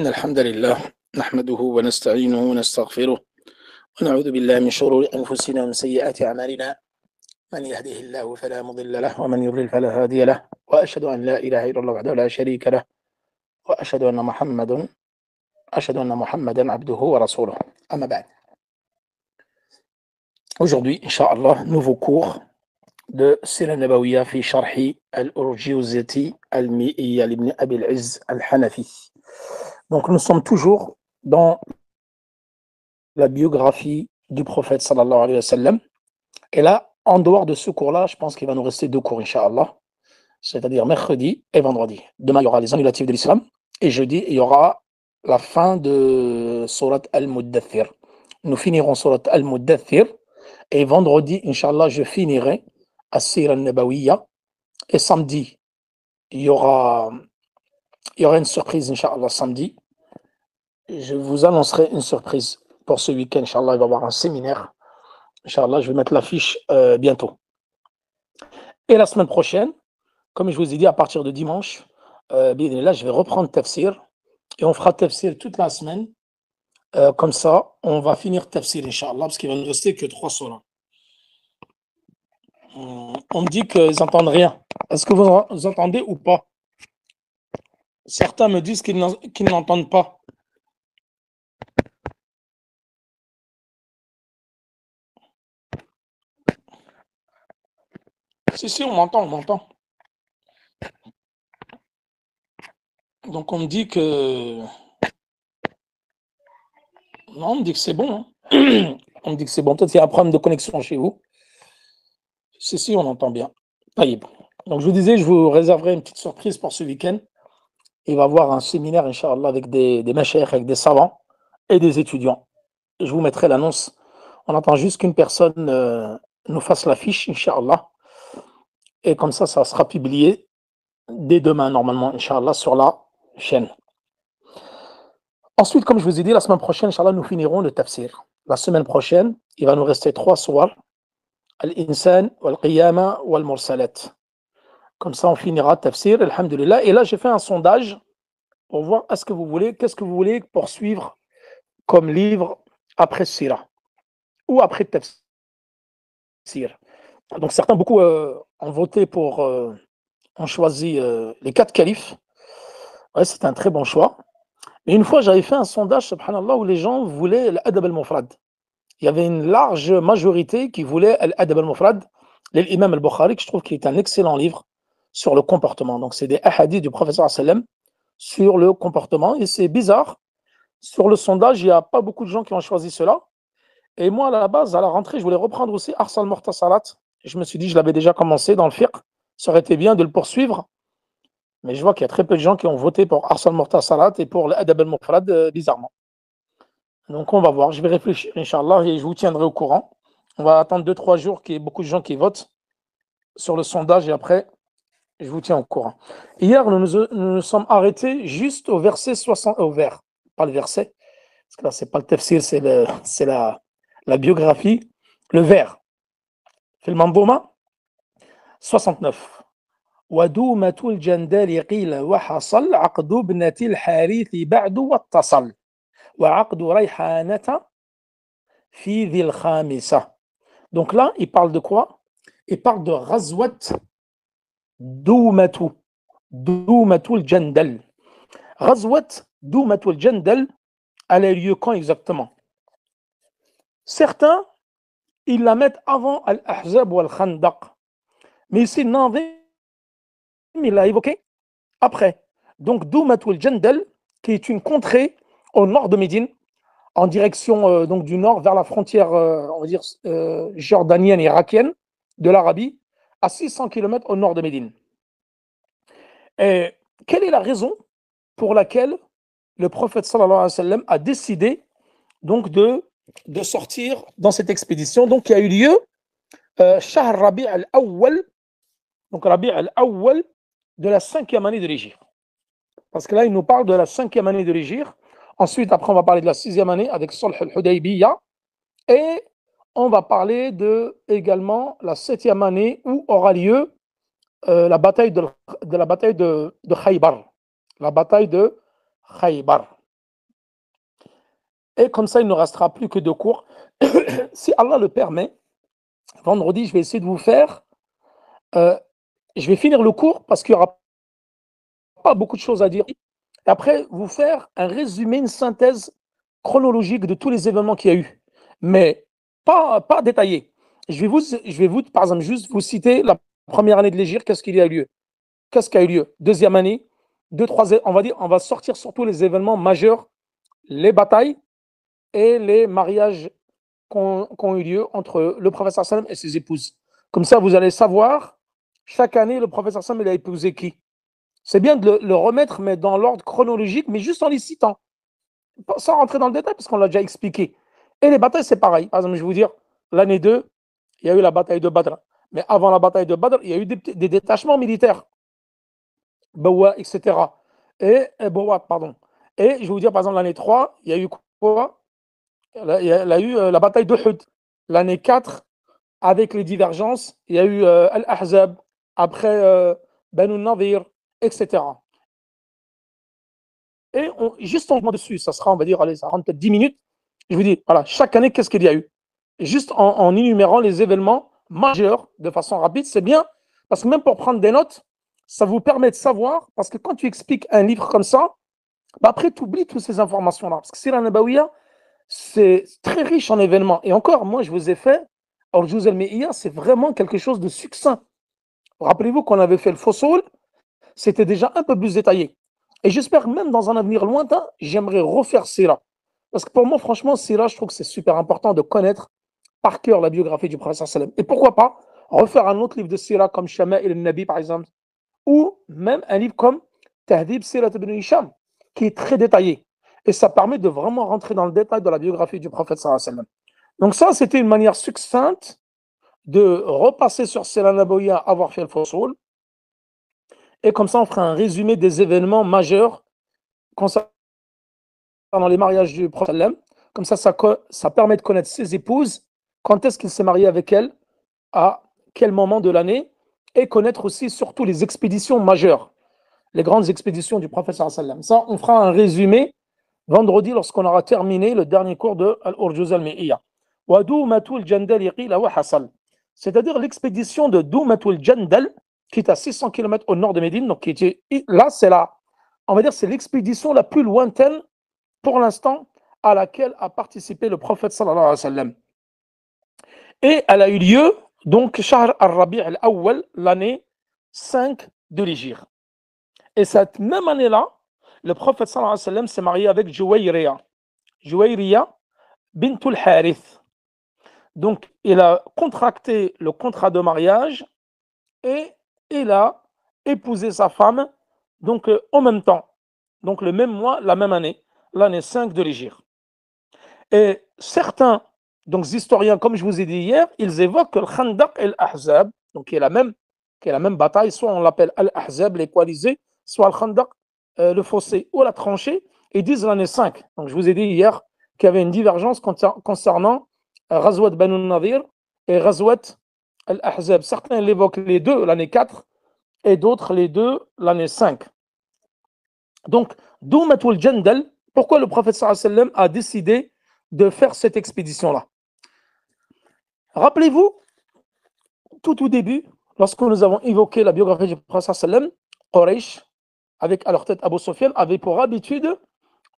إن الحمد لله نحمده ونستعينه ونستغفره ونعوذ بالله من شرور أنفسنا ومن سيئات أعمالنا من يهده الله فلا مضل له ومن يضلل فلا هادي له وأشهد أن لا إله إلا الله وحده لا شريك له وأشهد أن محمدا عبده ورسوله أما بعد. Aujourd'hui, Inch'Allah, nouveau cours de Sira Nabawiyya fi Sharhi al-Urjiuzati al-Mi'iyya l'Ibn Abi al-Izz al-Hanafi. Donc nous sommes toujours dans la biographie du prophète sallallahu alayhi wa sallam. Et là, en dehors de ce cours-là, je pense qu'il va nous rester deux cours, Inch'Allah, c'est-à-dire mercredi et vendredi. Demain, il y aura les annulatifs de l'islam, et jeudi, il y aura la fin de Surat Al-Muddathir. Nous finirons Surat Al-Muddathir, et vendredi, Inch'Allah, je finirai As-Sira Nabawiyya, et samedi, il y aura une surprise, Inch'Allah, samedi. Je vous annoncerai une surprise pour ce week-end, Inch'Allah, il va y avoir un séminaire. Inch'Allah, je vais mettre l'affiche bientôt. Et la semaine prochaine, comme je vous ai dit, à partir de dimanche, là, je vais reprendre Tafsir et on fera Tafsir toute la semaine. Comme ça, on va finir Tafsir, Inch'Allah, parce qu'il va ne rester que 3 solas. On me dit qu'ils n'entendent rien. Est-ce que vous entendez ou pas? Certains me disent qu'ils n'entendent pas. Si, on m'entend. Donc on me dit que... Non, on me dit que c'est bon. Hein. On me dit que c'est bon. Peut-être qu'il y a un problème de connexion chez vous. Si, on entend bien. Donc je vous disais, je vous réserverai une petite surprise pour ce week-end. Il va y avoir un séminaire, Inch'Allah, avec des mashayikh, avec des savants et des étudiants. Je vous mettrai l'annonce. On attend juste qu'une personne nous fasse l'affiche, Inch'Allah. Et comme ça sera publié dès demain, normalement, Inch'Allah, sur la chaîne. Ensuite, comme je vous ai dit, la semaine prochaine, Inch'Allah, nous finirons le tafsir. La semaine prochaine, il va nous rester 3 soirs. Al-Insan, Wal-Qiyama, Wal-Mursalat. Comme ça, on finira tafsir, alhamdulillah. Et là, j'ai fait un sondage pour voir qu'est-ce que vous voulez poursuivre comme livre après Sira ou après tafsir. Donc, beaucoup ont voté pour, ont choisi les 4 califes. Ouais, c'est un très bon choix. Et une fois, j'avais fait un sondage, subhanallah, où les gens voulaient l'Adab al-Mufrad. Il y avait une large majorité qui voulait l'Adab al-Mufrad, l'imam al-Bukhari, que je trouve qu'il est un excellent livre sur le comportement. Donc, c'est des hadiths du prophète sallam sur le comportement. Et c'est bizarre, sur le sondage, il n'y a pas beaucoup de gens qui ont choisi cela. Et moi, à la base, à la rentrée, je voulais reprendre aussi Ars al-Muhtasarat. Je me suis dit, je l'avais déjà commencé dans le fiqh. Ça aurait été bien de le poursuivre. Mais je vois qu'il y a très peu de gens qui ont voté pour Ars al-Muhtasarat et pour l'Adab al-Mufrad, bizarrement. Donc, on va voir. Je vais réfléchir, Inch'Allah, et je vous tiendrai au courant. On va attendre 2-3 jours qu'il y ait beaucoup de gens qui votent sur le sondage et après, je vous tiens au courant. Hier, nous nous sommes arrêtés juste au verset 60, au vers, pas le verset, parce que là, c'est pas le tafsir, c'est la biographie, le vers. في المنظومة 69. ودومة الجندال قيل وحصل عقد ابنة الحارث بعد واتصل وعقد ريحانة في ذي الخامسة. Donc là, il parle de quoi? Il parle de Ghazwat Doumatul Jandal. Ghazwat Doumatul Jandal, elle a lieu quand exactement? Certains, ils la mettent avant Al-Ahzab ou Al-Khandaq. Mais ici, Nazim, il l'a évoqué après. Donc, Doumatul Jandal, qui est une contrée au nord de Médine, en direction donc du nord vers la frontière, on va dire, jordanienne et irakienne de l'Arabie, à 600 km au nord de Médine. Et quelle est la raison pour laquelle le prophète sallallahu alayhi wa sallam a décidé donc de sortir dans cette expédition, donc qui a eu lieu Shahr Rabi' al-Awwal, donc Rabi' al-Awwal de la 5e année de l'Hégire. Parce que là, il nous parle de la 5e année de l'Hégire. Ensuite, après, on va parler de la 6e année avec Sulh al-Hudaybiyah. Et on va parler également la 7e année où aura lieu la bataille de Khaybar. La bataille de Khaybar. Et comme ça, il ne restera plus que 2 cours. Si Allah le permet, vendredi, je vais essayer de vous faire, je vais finir le cours parce qu'il n'y aura pas beaucoup de choses à dire. Et après, vous faire un résumé, une synthèse chronologique de tous les événements qu'il y a eu, mais pas détaillé. Je vais vous, par exemple, juste vous citer la première année de l'Hégire, qu'est-ce qu'il y a eu lieu? Qu'est-ce qui a eu lieu? Deuxième année, deux, trois, on va dire, on va sortir surtout les événements majeurs, les batailles et les mariages qui ont eu lieu entre le prophète sallam et ses épouses. Comme ça, vous allez savoir, chaque année, le prophète sallam, il a épousé qui? C'est bien de le remettre, mais dans l'ordre chronologique, mais juste en les citant, sans rentrer dans le détail, parce qu'on l'a déjà expliqué. Et les batailles, c'est pareil. Par exemple, je vais vous dire, l'année 2, il y a eu la bataille de Badr. Mais avant la bataille de Badr, il y a eu des détachements militaires, Bawa, etc. Bawa, pardon. Et je vais vous dire, par exemple, l'année 3, il y a eu quoi? Il y a eu la bataille de Hud. L'année 4, avec les divergences, il y a eu Al-Ahzab, après Banu Nadir, etc. Et juste en dessus, ça sera, on va dire, allez, ça rentre peut-être 10 minutes. Je vous dis, voilà, chaque année, qu'est-ce qu'il y a eu? Juste en énumérant les événements majeurs de façon rapide, c'est bien, parce que même pour prendre des notes, ça vous permet de savoir, parce que quand tu expliques un livre comme ça, bah après, tu oublies toutes ces informations-là. Parce que Sira Nabawiya, c'est très riche en événements. Et encore, moi, je vous ai fait, Al-Juz al-Mi'iyya, c'est vraiment quelque chose de succinct. Rappelez-vous qu'on avait fait le Fossoul, c'était déjà un peu plus détaillé. Et j'espère même dans un avenir lointain, j'aimerais refaire Sira. Parce que pour moi, franchement, Sira, je trouve que c'est super important de connaître par cœur la biographie du prophète sallam. Et pourquoi pas refaire un autre livre de Sira comme Shama'il al-Nabi, par exemple, ou même un livre comme Tahdib Sirat ibn Hisham, qui est très détaillé. Et ça permet de vraiment rentrer dans le détail de la biographie du prophète sallam. Donc ça, c'était une manière succincte de repasser sur Sira Nabawiya, avoir fait le Fossoul. Et comme ça, on fera un résumé des événements majeurs concernant les mariages du prophète sallam. Comme ça permet de connaître ses épouses, quand est-ce qu'il s'est marié avec elles, à quel moment de l'année, et connaître aussi surtout les expéditions majeures, les grandes expéditions du prophète sallam. Ça, on fera un résumé vendredi lorsqu'on aura terminé le dernier cours de Al-Urjuz al-Mi'iyya. C'est-à-dire l'expédition de Doumatul Jandal, qui est à 600 km au nord de Médine. Donc là, on va dire, c'est l'expédition la plus lointaine pour l'instant à laquelle a participé le prophète sallallahu alayhi wa sallam. Et elle a eu lieu, donc, Shahr al-Rabi' al-Awwal, l'année 5 de l'Hégire. Et cette même année-là, le prophète sallallahu alayhi wa sallam s'est marié avec Juwayriya bintul Harith. Donc, il a contracté le contrat de mariage et il a épousé sa femme, donc en même temps, donc le même mois, la même année, l'année 5 de l'Hégire. Et certains donc, historiens, comme je vous ai dit hier, ils évoquent le Khandaq et l'Ahzab, donc qui est la même bataille, soit on l'appelle Al-Ahzab, les coalisés, soit le Khandaq, le fossé ou la tranchée, et disent l'année 5. Donc je vous ai dit hier qu'il y avait une divergence concernant Ghazwat Banu Nadir et Ghazwat Al-Ahzab. Certains l'évoquent les deux l'année 4 et d'autres les deux l'année 5. Donc, Doumatul Jandal, pourquoi le prophète sallallahu alayhi wa sallam a décidé de faire cette expédition-là? Rappelez-vous, tout au début, lorsque nous avons évoqué la biographie du prophète sallallahu alayhi wa sallam, Quraysh, avec à leur tête Abu Sufyan, avait pour habitude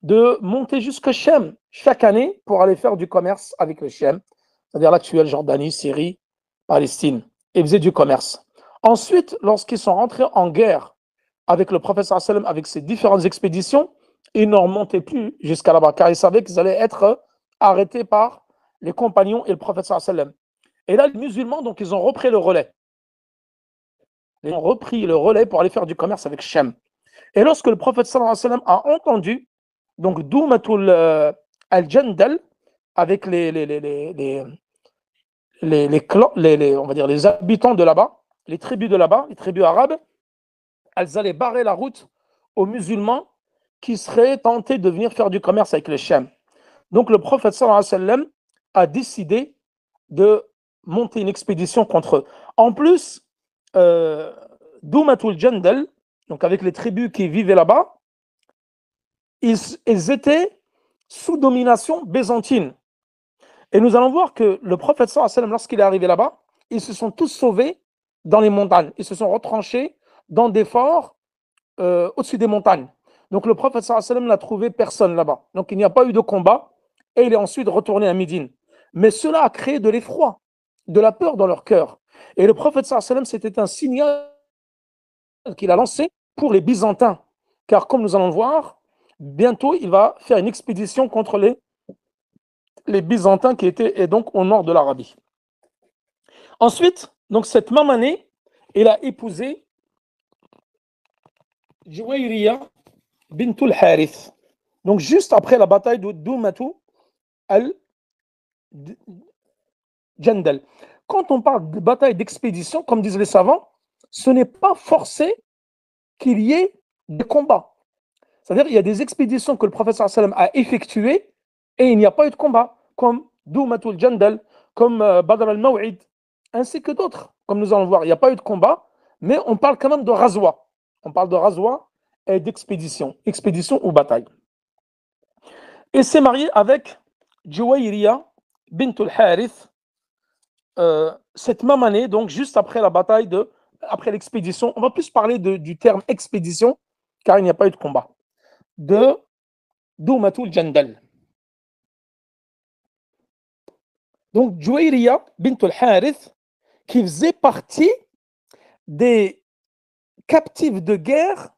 de monter jusqu'à Shem chaque année pour aller faire du commerce avec le Shem, c'est-à-dire l'actuelle Jordanie, Syrie, Palestine, et faisaient du commerce. Ensuite, lorsqu'ils sont rentrés en guerre avec le prophète sallallahu alayhi wa sallam, avec ses différentes expéditions, ils n'en remontaient plus jusqu'à là-bas, car ils savaient qu'ils allaient être arrêtés par les compagnons et le prophète sallallahu alayhi wa sallam. Et là, les musulmans, donc, ils ont repris le relais. Ils ont repris le relais pour aller faire du commerce avec Shem. Et lorsque le prophète sallallahu alayhi wa sallam a entendu, donc, Doumatul al-Jandal, avec clans, on va dire les habitants de là-bas, les tribus de là-bas, les tribus arabes, elles allaient barrer la route aux musulmans qui seraient tentés de venir faire du commerce avec les Shem. Donc le prophète sallallahu alayhi wa sallam a décidé de monter une expédition contre eux. En plus, Doumatul Jandal, donc avec les tribus qui vivaient là-bas, ils étaient sous domination byzantine. Et nous allons voir que le prophète sallallahu alayhi wa sallam, lorsqu'il est arrivé là-bas, ils se sont tous sauvés dans les montagnes. Ils se sont retranchés dans des forts au-dessus des montagnes. Donc le prophète sallallahu alayhi wa sallam n'a trouvé personne là-bas. Donc il n'y a pas eu de combat et il est ensuite retourné à Médine. Mais cela a créé de l'effroi, de la peur dans leur cœur. Et le prophète sallallahu alayhi wa sallam, c'était un signal qu'il a lancé pour les Byzantins. Car comme nous allons le voir, bientôt il va faire une expédition contre les Byzantins qui étaient donc au nord de l'Arabie. Ensuite, donc cette même année, il a épousé Juwayriya bintul Harith. Donc juste après la bataille de Doumatu al-Jandal. Quand on parle de bataille d'expédition, comme disent les savants, ce n'est pas forcé qu'il y ait des combats. C'est-à-dire qu'il y a des expéditions que le prophète sallallahu alayhi wa sallam a effectuées et il n'y a pas eu de combat, comme Doumatu al-Jandal, comme Badr al-Maw'id, ainsi que d'autres. Comme nous allons voir, il n'y a pas eu de combat, mais on parle quand même de Razwa. On parle de Razwa et d'expédition, expédition ou bataille. Et s'est marié avec Juwayriya bintul Harith cette même année, donc juste après la bataille après l'expédition. On va plus parler du terme expédition, car il n'y a pas eu de combat. De Doumatul Jandal. Donc Juwayriya bintul Harith, qui faisait partie des captifs de guerre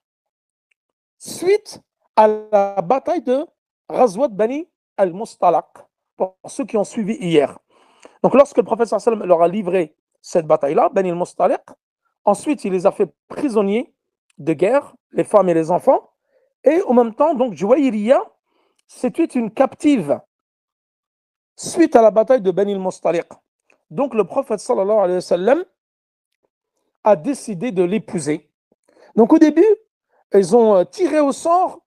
suite à la bataille de Ghazwat Bani al-Mustalaq, pour ceux qui ont suivi hier. Donc lorsque le prophète sallallahu alayhi wa sallam leur a livré cette bataille-là, Bani al-Mustalaq, ensuite il les a fait prisonniers de guerre, les femmes et les enfants, et en même temps, donc Juwayriya, c'était une captive suite à la bataille de Bani al-Mustalaq. Donc le prophète sallallahu alayhi wa sallam a décidé de l'épouser. Donc au début, ils ont tiré au sort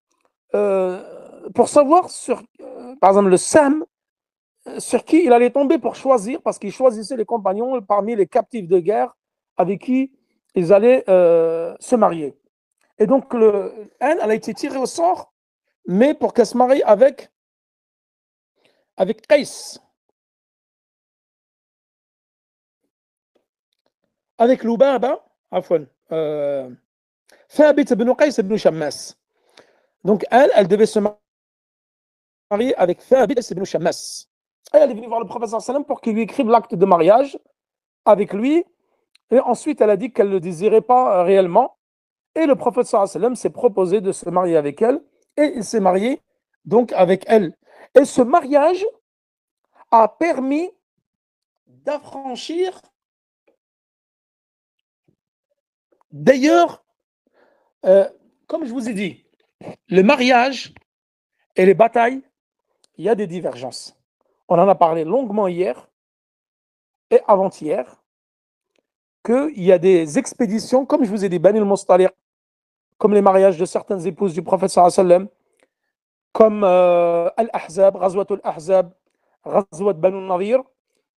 pour savoir par exemple le Sam, sur qui il allait tomber pour choisir, parce qu'il choisissait les compagnons parmi les captifs de guerre avec qui ils allaient se marier. Et donc elle a été tirée au sort, mais pour qu'elle se marie avec Qais, avec Lubaba, Thabit ibn Qais ibn Shammas. Donc elle devait se marier avec Thabit ibn Shammas. Et elle est venue voir le prophète sallallahu alayhi wa sallam pour qu'il lui écrive l'acte de mariage avec lui. Et ensuite, elle a dit qu'elle ne le désirait pas réellement. Et le prophète sallallahu alayhi wa sallam s'est proposé de se marier avec elle. Et il s'est marié donc avec elle. Et ce mariage a permis d'affranchir. D'ailleurs, comme je vous ai dit, le mariage et les batailles, il y a des divergences. On en a parlé longuement hier et avant-hier, qu'il y a des expéditions, comme je vous ai dit, Bani al-Mustaliq, comme les mariages de certaines épouses du prophète sallallahu alayhi wa sallam, comme Al-Ahzab, Ghazwat al-Ahzab, Ghazwat Banu al-Nadir,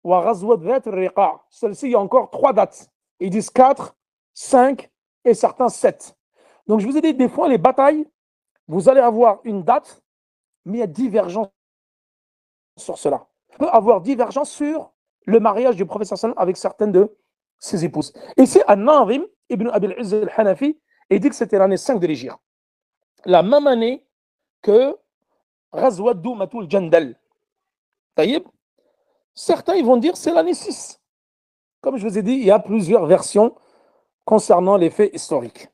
ou Ghazwat Dhat al-Riqa. Celle-ci, il y a encore 3 dates. Ils disent 4, 5 et certains 7. Donc je vous ai dit, des fois, les batailles, vous allez avoir une date, mais il y a divergence sur cela. On peut avoir divergence sur le mariage du prophète sallallahu alayhi wa sallam avec certaines de ses épouses. Et c'est An-Nazim ibn Abil Izz al-Hanafi, et dit que c'était l'année 5 de l'Hégire. La même année que Ghazwat Doumatul Jandal. Certains ils vont dire c'est l'année 6. Comme je vous ai dit, il y a plusieurs versions concernant les faits historiques.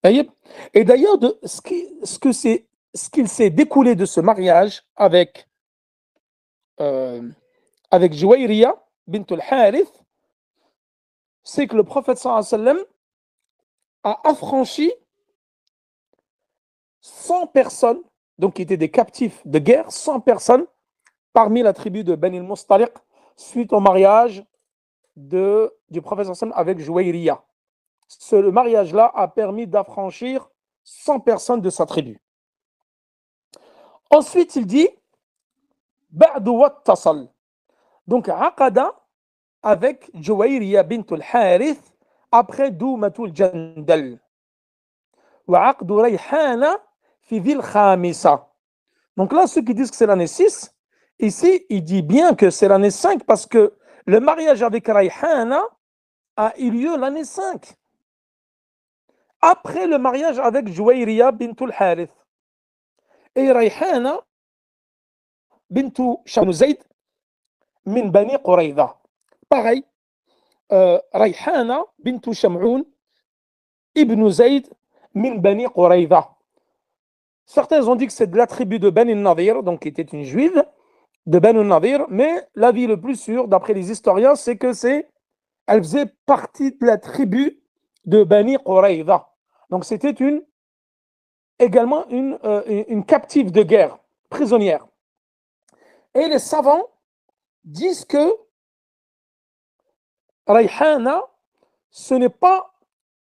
Et d'ailleurs, ce qu'il s'est découlé de ce mariage avec Juwayriya bint al-Harith, c'est que le prophète sallallahu alayhi wa sallam a affranchi 100 personnes, donc qui étaient des captifs de guerre, 100 personnes parmi la tribu de Bani al-Mustaliq suite au mariage du prophète sallallahu alayhi wa sallam avec Juwayriya. Ce mariage-là a permis d'affranchir 100 personnes de sa tribu. Ensuite, il dit Ba'du wattasal. Donc, Aqada avec Juwayriya bint al-Harith après Doumatul Jandal. Wa aqdu Rayhana fi dhil khamisa. Donc là, ceux qui disent que c'est l'année 6, ici, il dit bien que c'est l'année 5 parce que le mariage avec Rayhana a eu lieu l'année 5. Après le mariage avec Jouayriya bintul Harith. Et Rayhana bintu Shamnu Zayd min Bani Qurayza. Pareil, Rayhana bintu Sham'un ibn Zayd min Bani Qurayza. Certains ont dit que c'est de la tribu de Bani Nadir, donc qui était une juive de Bani Nadir, mais l'avis le plus sûr, d'après les historiens, c'est que elle faisait partie de la tribu de Bani Qurayza. Donc c'était également une captive de guerre, prisonnière. Et les savants disent que Rayhana, ce n'est pas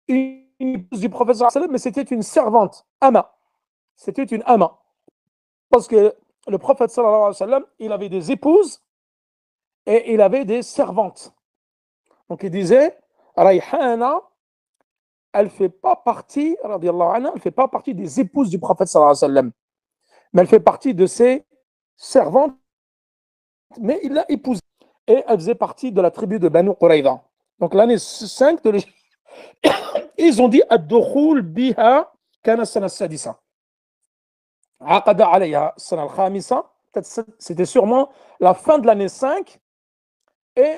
une épouse du prophète, mais c'était une servante, ama. C'était une ama. Parce que le prophète, sallallahu alayhi wa sallam, il avait des épouses et il avait des servantes. Donc il disait, Rayhana, elle ne fait pas partie, radiallahu anha, elle fait pas partie des épouses du prophète, sallallahu alayhi wa sallam, mais elle fait partie de ses servantes, mais il l'a épousée. Et elle faisait partie de la tribu de Banu Qurayza. Donc l'année 5 de ils ont dit Ad-Dukhul biha kana sana sadisa. Aqada alayha sana al-khamisa. C'était sûrement la fin de l'année 5. Et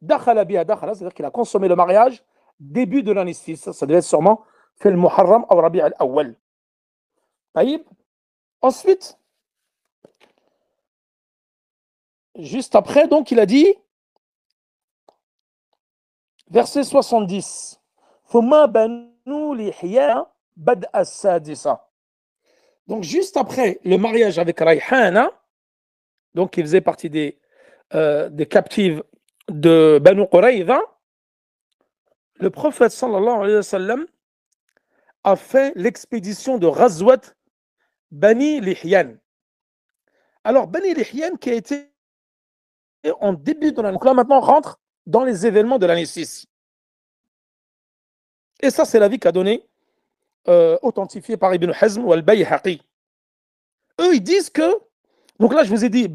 dakhala biha dakhala, c'est-à-dire qu'il a consommé le mariage début de l'année 6. Ça devait être sûrement fait le Muharram ou Rabi' al-Awwal. Taïb. Ensuite, juste après, donc il a dit, verset 70, Thumma banu lihya bad as-sadisa. Donc juste après le mariage avec Rayhana, donc qui faisait partie des captives de Banu Qurayza, le prophète sallallahu alayhi wa sallam a fait l'expédition de Ghazwat Bani Lihyan. Alors Bani Lihyan qui a été en début de l'année, donc là maintenant on rentre dans les événements de l'année 6. Et ça c'est l'avis qu'a donné authentifié par Ibn Hazm ou Al-Bayhaqi. Eux ils disent que, donc là je vous ai dit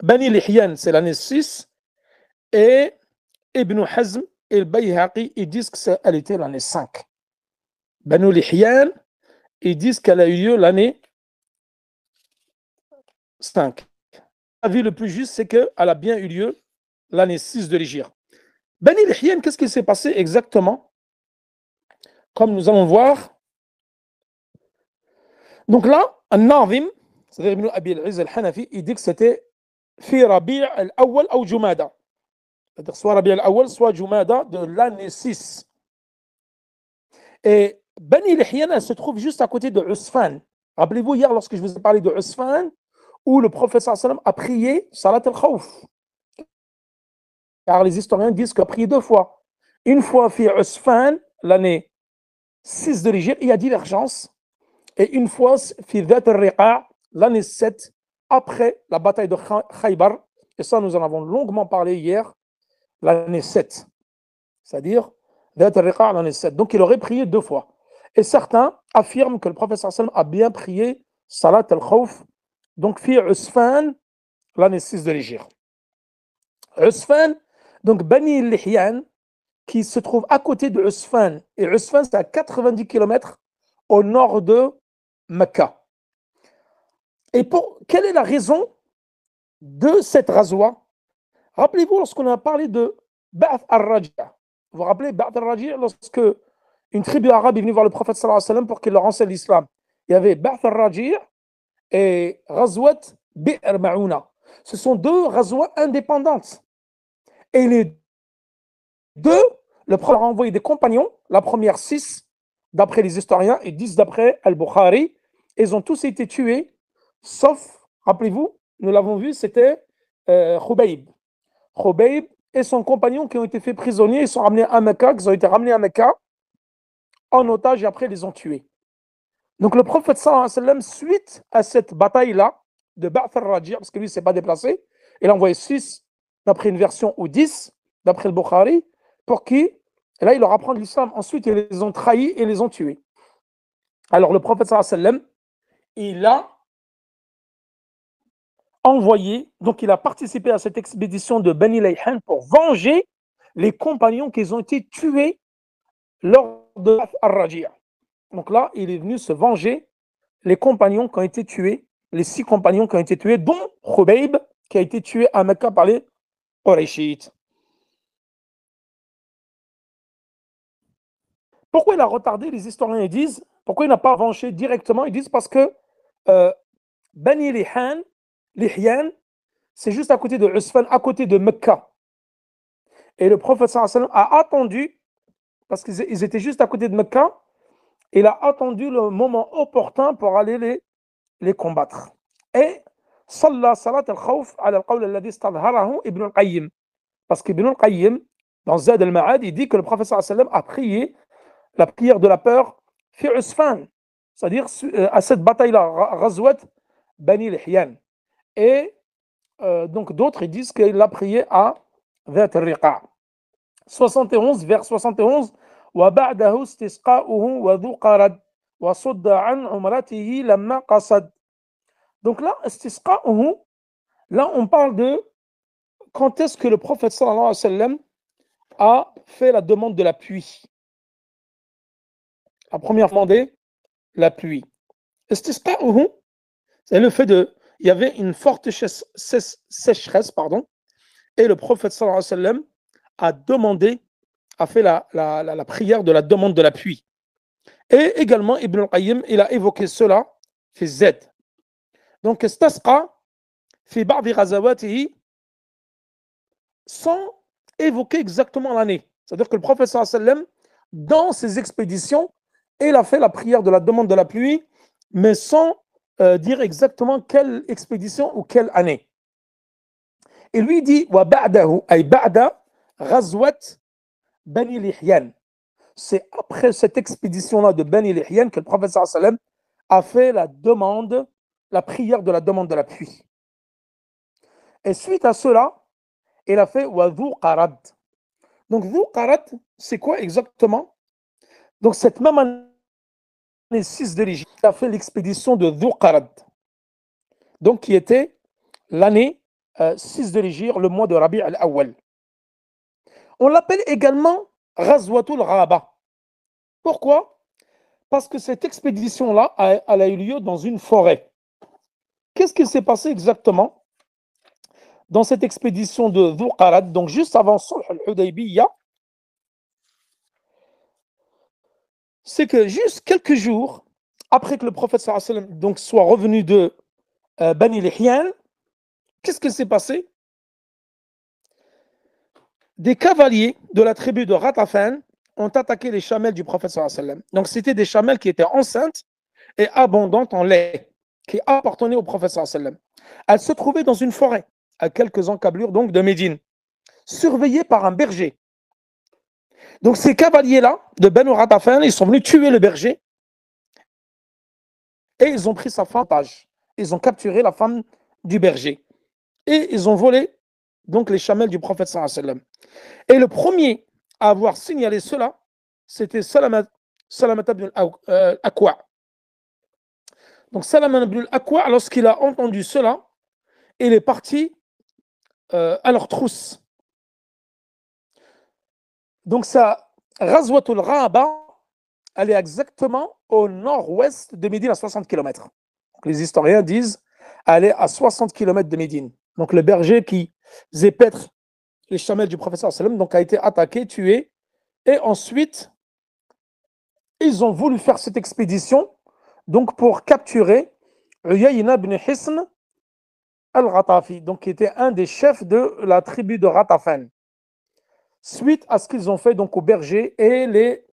Bani Lihyan c'est l'année 6 et Ibn Hazm et Al-Bayhaqi ils disent qu'elle était l'année 5. Banu Lihyan ils disent qu'elle a eu lieu l'année 5. L'avis le plus juste, c'est qu'elle a bien eu lieu l'année 6 de l'Hégire. Bani Lihyan, qu'est-ce qui s'est passé exactement? Comme nous allons voir. Donc là, An-Nazim, c'est-à-dire Ibn Abi al-Izz al-Hanafi, il dit que c'était fi Rabi' al-Awwal ou Jumada. C'est-à-dire soit Rabi' al-Awwal, soit Jumada de l'année 6. Et Bani Lihyan, elle se trouve juste à côté de Usfan. Rappelez-vous, hier, lorsque je vous ai parlé de Usfan, où le prophète sallam a prié Salat al-Khawf. Car les historiens disent qu'il a prié 2 fois. Une fois fi Usfan, l'année 6 de l'Hégire, il y a divergence. Et une fois fi Dhat al-Riqa', l'année 7, après la bataille de Khaybar. Et ça, nous en avons longuement parlé hier, l'année 7. C'est-à-dire Dhat al-Riqa', l'année 7. Donc il aurait prié 2 fois. Et certains affirment que le prophète sallam a bien prié Salat al-Khawf, donc fi Usfan, l'année 6 de l'Hégire. Usfan, donc Bani Lihyan, qui se trouve à côté de Usfan. Et Usfan, c'est à 90 km au nord de Mecca. Et quelle est la raison de cette razwa? Rappelez-vous, lorsqu'on a parlé de Ba'ath al-Raji'. Vous vous rappelez Ba'ath al-Raji', lorsque une tribu arabe est venue voir le prophète sallallahu alayhi wa sallam pour qu'il leur enseigne l'islam. Il y avait Ba'ath al-Raji' et Ghazwat Bi'r Ma'una. Ce sont 2 razwas indépendantes. Et les 2, le prophète a envoyé des compagnons, la première 6 d'après les historiens et 10 d'après Al-Bukhari. Ils ont tous été tués, sauf, rappelez-vous, nous l'avons vu, c'était Khubayb. Khubayb et son compagnon qui ont été faits prisonniers, ils sont ramenés à Mecca, ils ont été ramenés à Mecca en otage et après ils les ont tués. Donc le prophète sallallahu alayhi wa sallam, suite à cette bataille-là de Ba'ath al-Raji', parce que lui ne s'est pas déplacé, il a envoyé 6 d'après une version ou 10 d'après le Bukhari, pour qui, et là il leur apprend l'islam. Ensuite ils les ont trahis et les ont tués. Alors le prophète sallallahu alayhi wa sallam, il a envoyé, donc il a participé à cette expédition de Bani Layhan pour venger les compagnons qui ont été tués lors de Al-Raji'. Donc là, il est venu se venger les compagnons qui ont été tués, les 6 compagnons qui ont été tués, dont Khubayb, qui a été tué à Mecca par les Qurayshites. Pourquoi il a retardé? Les historiens disent, pourquoi il n'a pas vengé directement? Ils disent parce que Bani Lihyan, c'est juste à côté de Usfan, à côté de Mecca. Et le prophète sallallahu alayhi wa sallam a attendu, parce qu'ils étaient juste à côté de Mecca, il a attendu le moment opportun pour aller les combattre. Et Salla salat al-khawf ala al-qawl alladhi istadharahu Ibn al-Qayyim. Parce qu'Ibn al-Qayyim, dans Zad al-Ma'ad, il dit que le prophète sallallahu alayhi wa sallam a prié la prière de la peur fi Usfan, c'est-à-dire à cette bataille-là, Ghazwat Bani Lihyan. Et donc d'autres ils disent qu'il a prié à Dhat al-Riqa'. 71, vers 71, وبعده استسقاؤه وذو قرد وصد عن عمرته لما قصد. Donc là, istisqa'uhu, là on parle de quand est-ce que le prophète sallallahu alayhi wa sallam a fait la demande de la pluie. La première demandée, la pluie. Istisqa'uhu, c'est le fait de, il y avait une forte sécheresse, pardon, et le prophète sallallahu alayhi wa sallam a demandé, a fait la prière de la demande de la pluie. Et également, Ibn al-Qayyim, il a évoqué cela, fi Z. Donc, istasqa, fi ba'di ghazawatihi, sans évoquer exactement l'année. C'est-à-dire que le prophète sallallahu alayhi wa sallam, dans ses expéditions, il a fait la prière de la demande de la pluie, mais sans dire exactement quelle expédition ou quelle année. Et lui dit wa ba'dahu ay ba'da ghazwat Bani Lihyan. C'est après cette expédition-là de Bani Lihyan que le prophète sallallahu alayhi wa sallam a fait la demande, la prière de la demande de la pluie. Et suite à cela, il a fait wa dhu qarad. Donc dhu qarad, c'est quoi exactement? Donc cette même année 6 de l'Hijra, il a fait l'expédition de dhu qarad. Donc qui était l'année 6 de l'Hijra, le mois de Rabi' al-Awwal. On l'appelle également Ghazwatul Ghaba. Pourquoi? Parce que cette expédition-là, elle a eu lieu dans une forêt. Qu'est-ce qui s'est passé exactement dans cette expédition de Dhu Qarad? Donc juste avant Sulh al-Hudaybiyah, c'est que juste quelques jours après que le prophète sallallahu alayhi wa sallam donc soit revenu de Bani Lihyan, qu'est-ce qui s'est passé? Des cavaliers de la tribu de Ghatafan ont attaqué les chamelles du prophète sallallahu alayhi wa sallam. Donc c'était des chamelles qui étaient enceintes et abondantes en lait, qui appartenaient au prophète sallallahu alayhi wa sallam. Elles se trouvaient dans une forêt, à quelques encablures donc de Médine, surveillées par un berger. Donc ces cavaliers-là, de Banu Ghatafan, ils sont venus tuer le berger et ils ont pris sa femme. Ils ont capturé la femme du berger et ils ont volé donc les chamelles du prophète sallallahu alayhi wa sallam. Et le premier à avoir signalé cela, c'était Salamat ibn al-Aqwa. Donc Salamat ibn al-Aqwa, lorsqu'il a entendu cela, il est parti à leur trousse. Donc ça, Ghazwatul Ghaba, elle est exactement au nord-ouest de Médine, à 60 km. Donc, les historiens disent elle est à 60 km de Médine. Donc le berger qui faisait paître les chamelles du prophète sallallahu alayhi wa sallam, donc a été attaqué, tué, et ensuite ils ont voulu faire cette expédition donc pour capturer Uyayna ibn Hisn al-Ghatafi, donc qui était un des chefs de la tribu de Ghatafan, suite à ce qu'ils ont fait donc aux bergers et les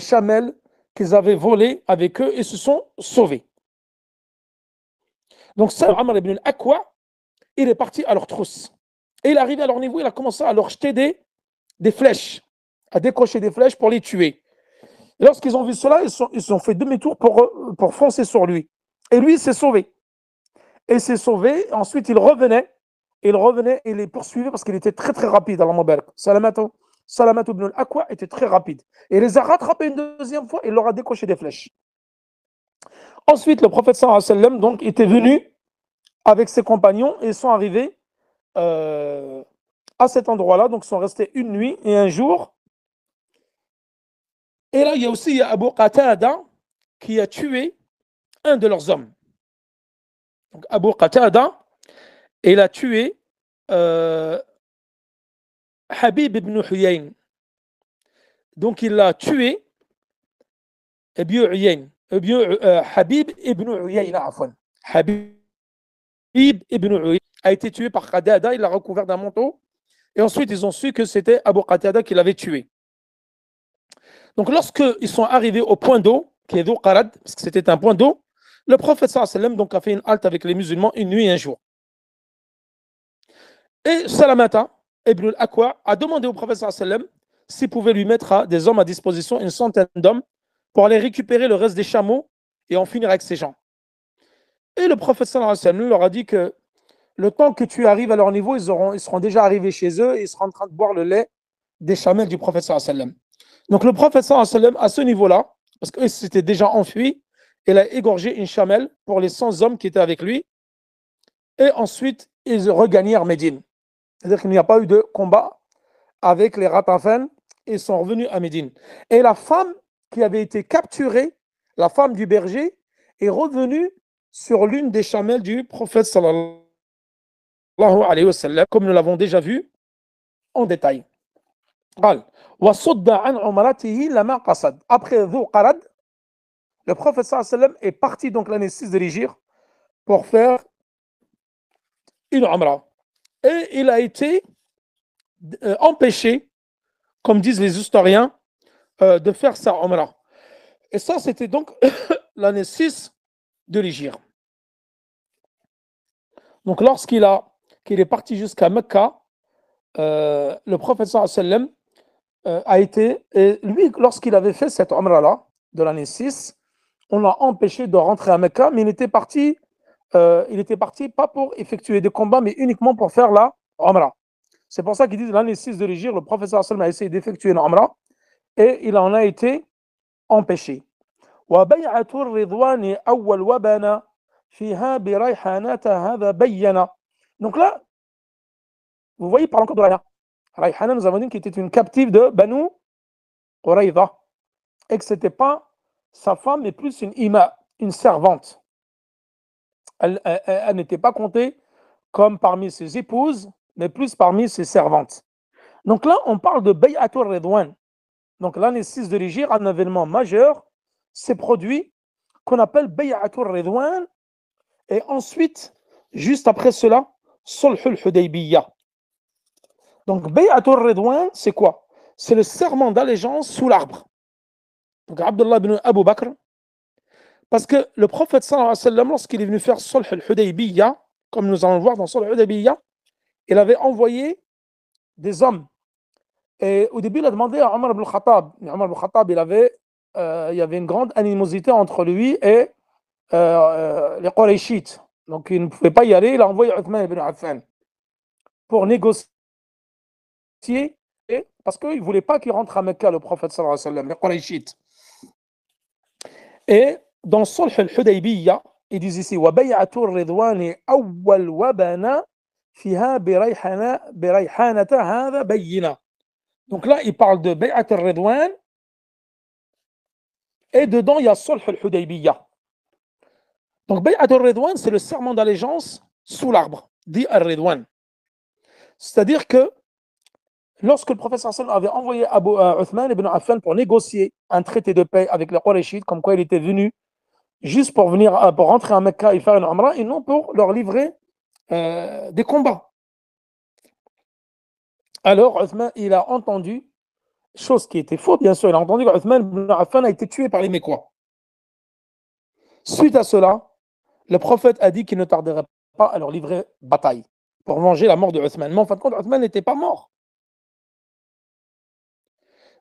chamelles qu'ils avaient volées avec eux et se sont sauvés. Donc ça, Amr ibn al-Aqwa, il est parti à leur trousse. Et il est arrivé à leur niveau, il a commencé à leur jeter des flèches, à décocher des flèches pour les tuer. Et lorsqu'ils ont vu cela, ils ont fait demi-tour pour foncer sur lui. Et lui, il s'est sauvé. Et il s'est sauvé, ensuite il revenait et les poursuivait parce qu'il était très très rapide à la Mubarak. Salamat ibn al-Aqwa était très rapide. Et il les a rattrapés une deuxième fois et il leur a décoché des flèches. Ensuite, le prophète sallallahu alayhi wa sallam donc, était venu avec ses compagnons et sont arrivés à cet endroit-là. Donc, ils sont restés une nuit et un jour. Et là, il y a aussi Abu Qatada qui a tué un de leurs hommes. Donc, Abu Qatada, il a tué Habib ibn Huyayn. Donc, il l'a tué Habib ibn Uyayna, Habib ibn Uyayna a été tué par Qatada, il l'a recouvert d'un manteau. Et ensuite, ils ont su que c'était Abu Qatada qui l'avait tué. Donc, lorsqu'ils sont arrivés au point d'eau, qui est d'eau Qarad, parce que c'était un point d'eau, le prophète sallam donc a fait une halte avec les musulmans une nuit et un jour. Et Salamata ibn al-Aqwa a demandé au prophète sallam s'il pouvait lui mettre des hommes à disposition, une centaine d'hommes, pour aller récupérer le reste des chameaux et en finir avec ces gens. Et le prophète sallam leur a dit que le temps que tu arrives à leur niveau, ils seront déjà arrivés chez eux et ils seront en train de boire le lait des chamelles du prophète sallam. Donc le prophète sallam, à ce niveau-là, parce qu'ils s'étaient déjà enfuis, il a égorgé une chamelle pour les 100 hommes qui étaient avec lui. Et ensuite, ils regagnèrent Médine. C'est-à-dire qu'il n'y a pas eu de combat avec les Ratafan. Ils sont revenus à Médine. Et la femme qui avait été capturée, la femme du berger, est revenue sur l'une des chamelles du prophète sallallahu alayhi wa sallam, comme nous l'avons déjà vu en détail. Après Dhu Qarad, le prophète sallallahu alayhi wa sallam est parti donc l'année 6 de l'Hégire pour faire une Umrah. Et il a été empêché, comme disent les historiens, de faire sa Umrah. Et ça, c'était donc l'année 6 de l'Hégire. Donc, lorsqu'il est parti jusqu'à Mecca, le prophète sallallahu alayhi wa sallam a été, et lui, lorsqu'il avait fait cette Umrah-là, de l'année 6, on l'a empêché de rentrer à Mecca, mais il était parti pas pour effectuer des combats, mais uniquement pour faire la Umrah. C'est pour ça qu'ils disent l'année 6 de l'Hégire, le prophète sallallahu alayhi wa sallam a essayé d'effectuer une Umrah, et il en a été empêché. Donc là, vous voyez, il parle encore de Rayhana. Rayhana, nous avons dit qu'elle était une captive de Banu Qurayza et que ce n'était pas sa femme, mais plus une ima, une servante. Elle n'était pas comptée comme parmi ses épouses, mais plus parmi ses servantes. Donc là, on parle de Bay'atul Ridwan. Donc l'année 6 de l'Hégire, un événement majeur s'est produit qu'on appelle Bay'atul Ridwan. Et ensuite, juste après cela, Sulhul Hudaybiyah. Donc Bay'atul Ridwan, c'est quoi? C'est le serment d'allégeance sous l'arbre. Donc Abdullah ibn Abu Bakr, parce que le prophète sallallahu alayhi wa sallam, lorsqu'il est venu faire Sulh al-Hudaybiyah, comme nous allons le voir dans Sulh al-Hudaybiyah, il avait envoyé des hommes. Et au début, il a demandé à Omar ibn Khattab. Omar ibn Khattab, il y avait une grande animosité entre lui et les Qurayshites. Donc il ne pouvait pas y aller. Il a envoyé Uthman ibn Affan pour négocier, parce qu'il ne voulait pas qu'il rentre à Mecca, le prophète sallallahu alayhi wa sallam, les Qurayshites. Et dans Sulh al-Hudaybiyah, ils disent ici وَبَيْعَةُ الرِّضْوَانِ أَوَّلْ وَبَنَا فِيهَا بِرَيْحَانَةَ هَذَا بَيِّنَا. Donc là, il parle de Bay'at al-Ridwan et dedans, il y a Sulh al-Hudaybiyah. Donc Bay'at al-Ridwan, c'est le serment d'allégeance sous l'arbre, dit al-Ridwan. C'est-à-dire que lorsque le prophète sallallahu alayhi wa sallam avait envoyé Uthman ibn Affan pour négocier un traité de paix avec les Qurayshites, comme quoi il était venu juste pour rentrer à Mecca et faire une Umrah, et non pour leur livrer des combats. Alors, Uthman, il a entendu, chose qui était fausse, bien sûr, il a entendu qu'Uthman ibn Affan a été tué par les Mécois. Suite à cela, le prophète a dit qu'il ne tarderait pas à leur livrer bataille pour venger la mort de Uthman. Mais en fin de compte, Uthman n'était pas mort.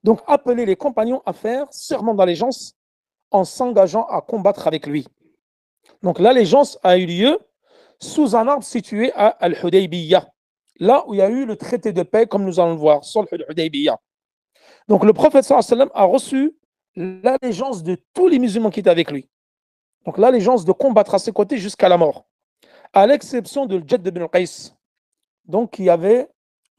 Donc, appeler les compagnons à faire serment d'allégeance en s'engageant à combattre avec lui. Donc, l'allégeance a eu lieu sous un arbre situé à Al-Hudaybiyah, là où il y a eu le traité de paix, comme nous allons le voir, sur Al-Hudaybiyah. Donc, le prophète sallallahu alayhi wa sallam a reçu l'allégeance de tous les musulmans qui étaient avec lui. Donc, l'allégeance de combattre à ses côtés jusqu'à la mort. à l'exception de Jadd ibn Qais, donc qui avait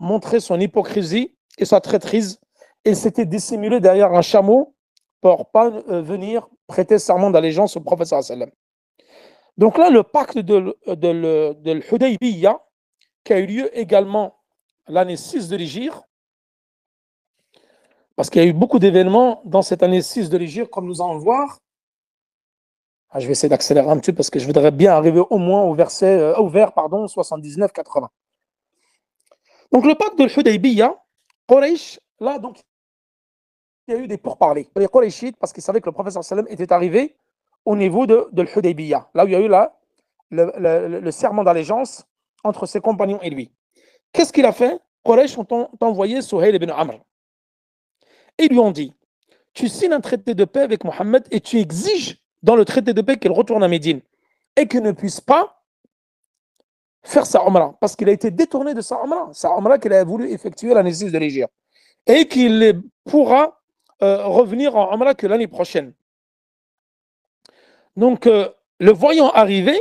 montré son hypocrisie et sa traîtrise et s'était dissimulé derrière un chameau pour ne pas venir prêter serment d'allégeance au prophète sallallahu alayhi wa sallam. Donc là, le pacte de l'Hudaybiyah, qui a eu lieu également l'année 6 de l'Hégire, parce qu'il y a eu beaucoup d'événements dans cette année 6 de l'Hégire, comme nous allons le voir. Je vais essayer d'accélérer un petit peu parce que je voudrais bien arriver au moins au vers 79-80. Donc le pacte de l'Hudaybiyah, Quraysh, là, donc, il y a eu des pourparlers. Les Qurayshites, parce qu'ils savaient que le prophète sallallahu alayhi wa sallam était arrivé au niveau de l'Hudaybiyah, là où il y a eu le serment d'allégeance entre ses compagnons et lui. Qu'est-ce qu'il a fait? Quraysh ont envoyé Suhayl ibn Amr. Et ils lui ont dit, tu signes un traité de paix avec Mohammed et tu exiges dans le traité de paix qu'il retourne à Médine et qu'il ne puisse pas faire sa Umrah, parce qu'il a été détourné de sa Umrah qu'il a voulu effectuer l'année 6 de l'Hégire, et qu'il pourra revenir en Umrah que l'année prochaine. Donc, le voyant arriver,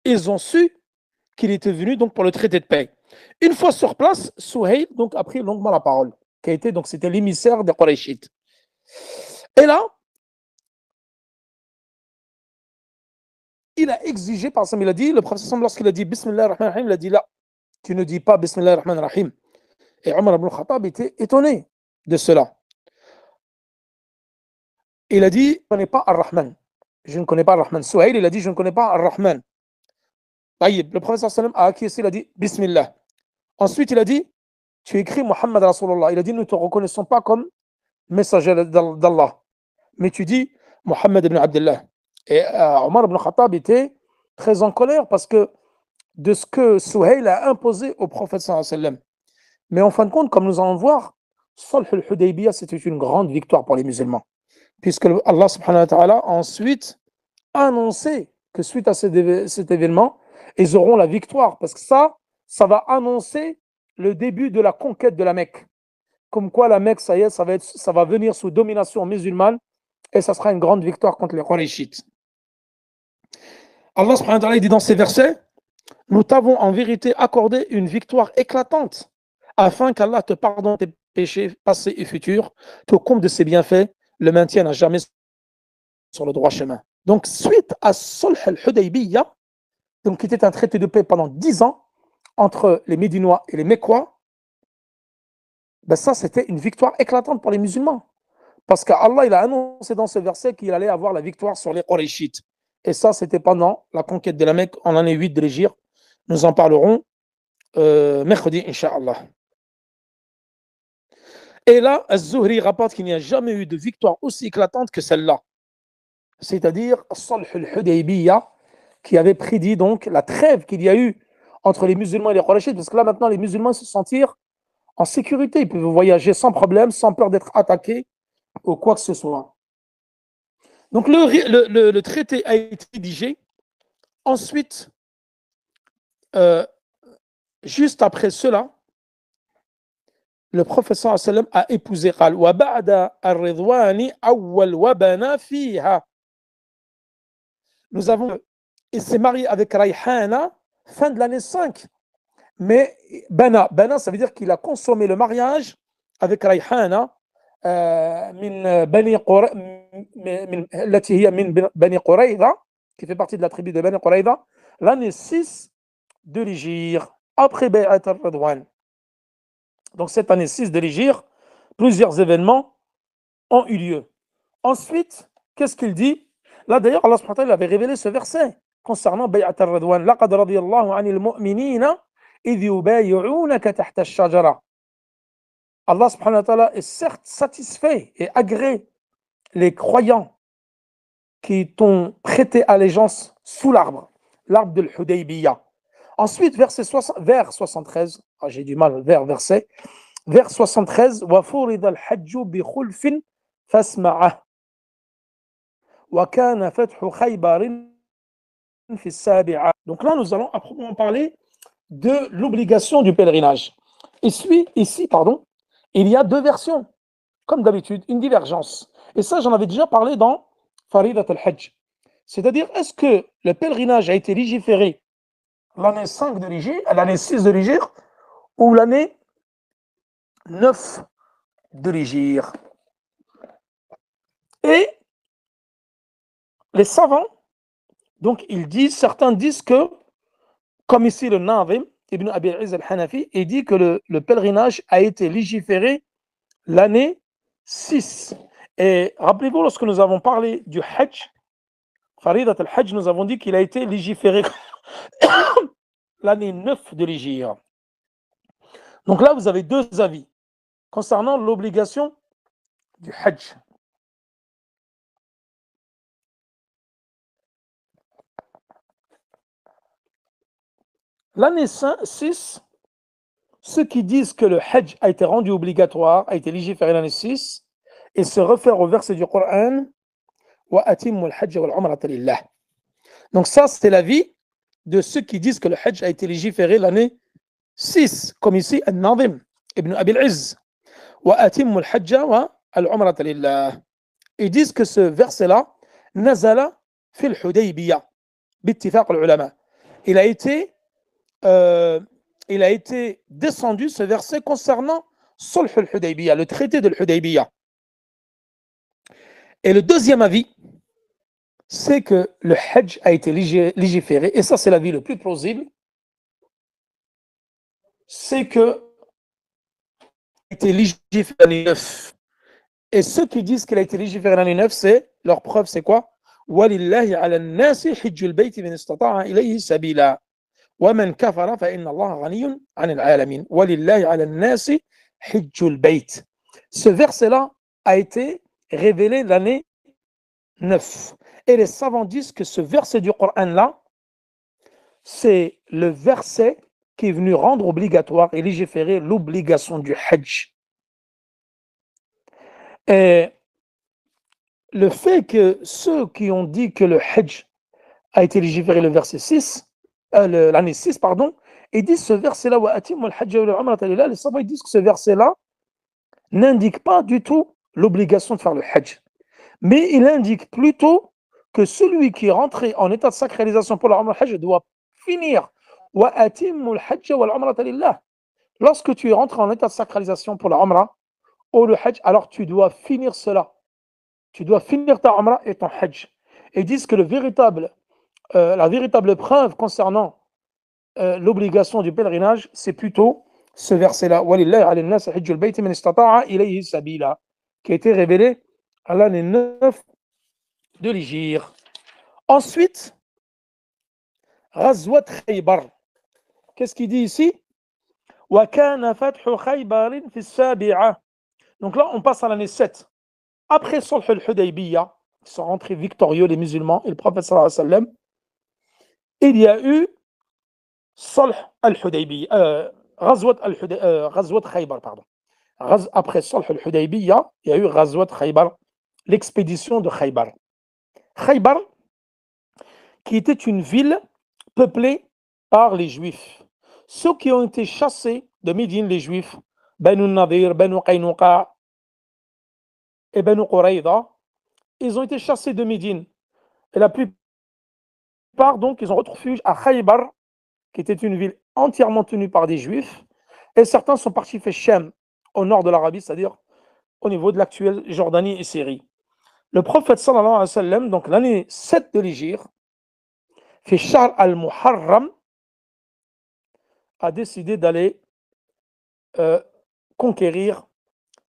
ils ont su qu'il était venu donc pour le traité de paix. Une fois sur place, Suhayl donc a pris longuement la parole, qui a été donc c'était l'émissaire des Qurayshites. Et là, il a exigé, par exemple, il a dit, le prophète lorsqu'il a dit Bismillah ar-Rahman ar-Rahim, il a dit là, tu ne dis pas Bismillah ar-Rahman ar-Rahim. Et Omar ibn Khattab était étonné de cela. Il a dit, je ne connais pas Ar-Rahman. Je ne connais pas Ar-Rahman. Suhayl, il a dit, je ne connais pas Ar-Rahman. Le prophète sallam a acquiescé, il a dit Bismillah. Ensuite, il a dit, tu écris Muhammad Rasulullah. Il a dit, nous ne te reconnaissons pas comme messager d'Allah, mais tu dis Muhammad ibn Abdullah. Et Omar ibn Khattab était très en colère parce que de ce que Suhayl a imposé au prophète sallallahu alayhi wa sallam. Mais en fin de compte, comme nous allons voir, Sulh al-Hudaybiyah, c'était une grande victoire pour les musulmans, puisque Allah subhanahu wa ta'ala a ensuite annoncé que suite à cet événement, ils auront la victoire, parce que ça va annoncer le début de la conquête de la Mecque. Comme quoi la Mecque, ça y est, ça va venir sous domination musulmane, et ça sera une grande victoire contre les Qurayshites. Allah subhanahu wa ta'ala dit dans ces versets, nous t'avons en vérité accordé une victoire éclatante, afin qu'Allah te pardonne tes péchés passés et futurs, te comble de ses bienfaits, le maintienne à jamais sur le droit chemin. Donc, suite à Sulh al-Hudaybiyah, donc qui était un traité de paix pendant 10 ans entre les Médinois et les Mecquois, ben ça, c'était une victoire éclatante pour les musulmans. Parce qu'Allah, il a annoncé dans ce verset qu'il allait avoir la victoire sur les Qurayshites. Et ça, c'était pendant la conquête de la Mecque en l'année 8 de l'Hégire. Nous en parlerons mercredi, Inch'Allah. Et là, Az-Zuhri rapporte qu'il n'y a jamais eu de victoire aussi éclatante que celle-là. C'est-à-dire Sulh al-Hudaybiyah, qui avait prédit donc la trêve qu'il y a eu entre les musulmans et les Qurayshites, parce que là maintenant les musulmans se sentirent en sécurité, ils peuvent voyager sans problème, sans peur d'être attaqués ou quoi que ce soit. Donc le traité a été rédigé. Ensuite, juste après cela, le prophète sallallahu alayhi wa sallam a épousé Qal wa ba'da ar-ridwani awwal wa bana fiha. Nous avons, il s'est marié avec Rayhana fin de l'année 5. Mais Bana, ça veut dire qu'il a consommé le mariage avec Rayhana min Bani Qurayza, qui fait partie de la tribu de Bani Qurayza, l'année 6 de l'Hégire, après Bay'at al-Ridwan. Donc cette année 6 de l'Hégire, plusieurs événements ont eu lieu. Ensuite, qu'est-ce qu'il dit? Là d'ailleurs, Allah subhanahu wa ta'ala avait révélé ce verset concernant Bay'at al-Ridwan. Laqad radiyallahu anil mu'minina idh yubay'unaka tahta ash-shajara. Allah subhanahu wa ta'ala est certes satisfait et agrée les croyants qui t'ont prêté allégeance sous l'arbre de l'Hudaybiyah. Ensuite, vers 73, j'ai du mal, verset, vers 73, وَفُرِضَ الْحَجُّ بِخُلْفٍ فَاسْمَعَهُ وَكَانَ فَتْحُ خَيْبَرٍ فِي السَّابِعَةِ. Donc là, nous allons à proprement parler de l'obligation du pèlerinage. Ici, il y a deux versions, comme d'habitude, une divergence. Et ça, j'en avais déjà parlé dans Faridat al-Hajj. C'est-à-dire, est-ce que le pèlerinage a été légiféré l'année 5 de l'Hégire, l'année 6 de l'Hégire ou l'année 9 de l'Hégire. Et les savants, donc certains disent que, comme ici le Nazim, Ibn Abi al-Izz al-Hanafi, il dit que le pèlerinage a été légiféré l'année 6. Et rappelez-vous, lorsque nous avons parlé du Hajj, Faridat al-Hajj, nous avons dit qu'il a été légiféré l'année 9 de l'Hégire. Donc là, vous avez deux avis concernant l'obligation du Hajj. L'année 6, ceux qui disent que le Hajj a été rendu obligatoire, a été légiféré l'année 6, et se réfèrent au verset du Coran Wa atimmu al-hajj wal-umrata lillah. Donc ça, c'est l'avis de ceux qui disent que le Hajj a été légiféré l'année 6, comme ici Al-Nazim, Ibn Abi al-Izz. Wa atimmu al-hajj wal-umrata lillah. Ils disent que ce verset-là, nazala fi al-Hudaybiyah, bittifaq al-ulama. Il a été descendu, ce verset, concernant Sulh al-Hudaybiyah, le traité de l'Hudaybiyah. Et le deuxième avis, c'est que le Hajj a été légiféré, et ça c'est l'avis le plus plausible, c'est que a été légiféré l'année 9. Et ceux qui disent qu'il a été légiféré l'année 9, leur preuve c'est quoi? وَلِلَّهِ عَلَى النَّاسِ حِجُّ الْبَيْتِ مِنِ اسْتَطَاعَ إِلَيْهِ سَبِيلًا وَمَنْ كَفَرَ فَإِنَّ اللَّهَ غَنِيٌّ عَنِ الْعَالَمِينَ وَلِلَّهِ عَلَى النَّاسِ حِجُّ الْبَيْتِ. Ce verset-là a été révélé l'année 9. Et les savants disent que ce verset du Coran-là, c'est le verset qui est venu rendre obligatoire et légiférer l'obligation du Hajj. Et le fait que ceux qui ont dit que le Hajj a été légiféré le verset 6, l'année 6, pardon, ils disent ce verset-là, les savants disent que ce verset-là n'indique pas du tout l'obligation de faire le Hajj. Mais il indique plutôt que celui qui est rentré en état de sacralisation pour le Hajj doit finir. Lorsque tu es rentré en état de sacralisation pour la Umrah ou le Hajj, alors tu dois finir cela. Tu dois finir ta Umrah et ton Hajj. Et ils disent que la véritable preuve concernant l'obligation du pèlerinage, c'est plutôt ce verset-là, qui a été révélé à l'année 9 de l'Hégire. Ensuite, Ghazwat Khaybar. Qu'est-ce qu'il dit ici? Donc là, on passe à l'année 7. Après Sulh al-Hudaybiyah, ils sont rentrés victorieux, les musulmans, et le prophète sallallahu alayhi wa sallam, il y a eu Sulh al-Hudaybiyah, Ghazwat Khaybar, pardon. Après Sulh al-Hudaybiyah, il y a eu Ghazwat Khaybar, l'expédition de Khaybar. Khaybar, qui était une ville peuplée par les Juifs. Ceux qui ont été chassés de Médine, les Juifs, Banu Nadir, Banu Qaynuqa et Banu Qurayza, ils ont été chassés de Médine. Et la plupart, donc, ils ont retrouvé refuge à Khaybar, qui était une ville entièrement tenue par des Juifs. Et certains sont partis faire Shem, au nord de l'Arabie, c'est-à-dire au niveau de l'actuelle Jordanie et Syrie. Le prophète sallallahu alayhi wa sallam, donc l'année 7 de l'Hégire, fait Shahr al-Muharram, a décidé d'aller conquérir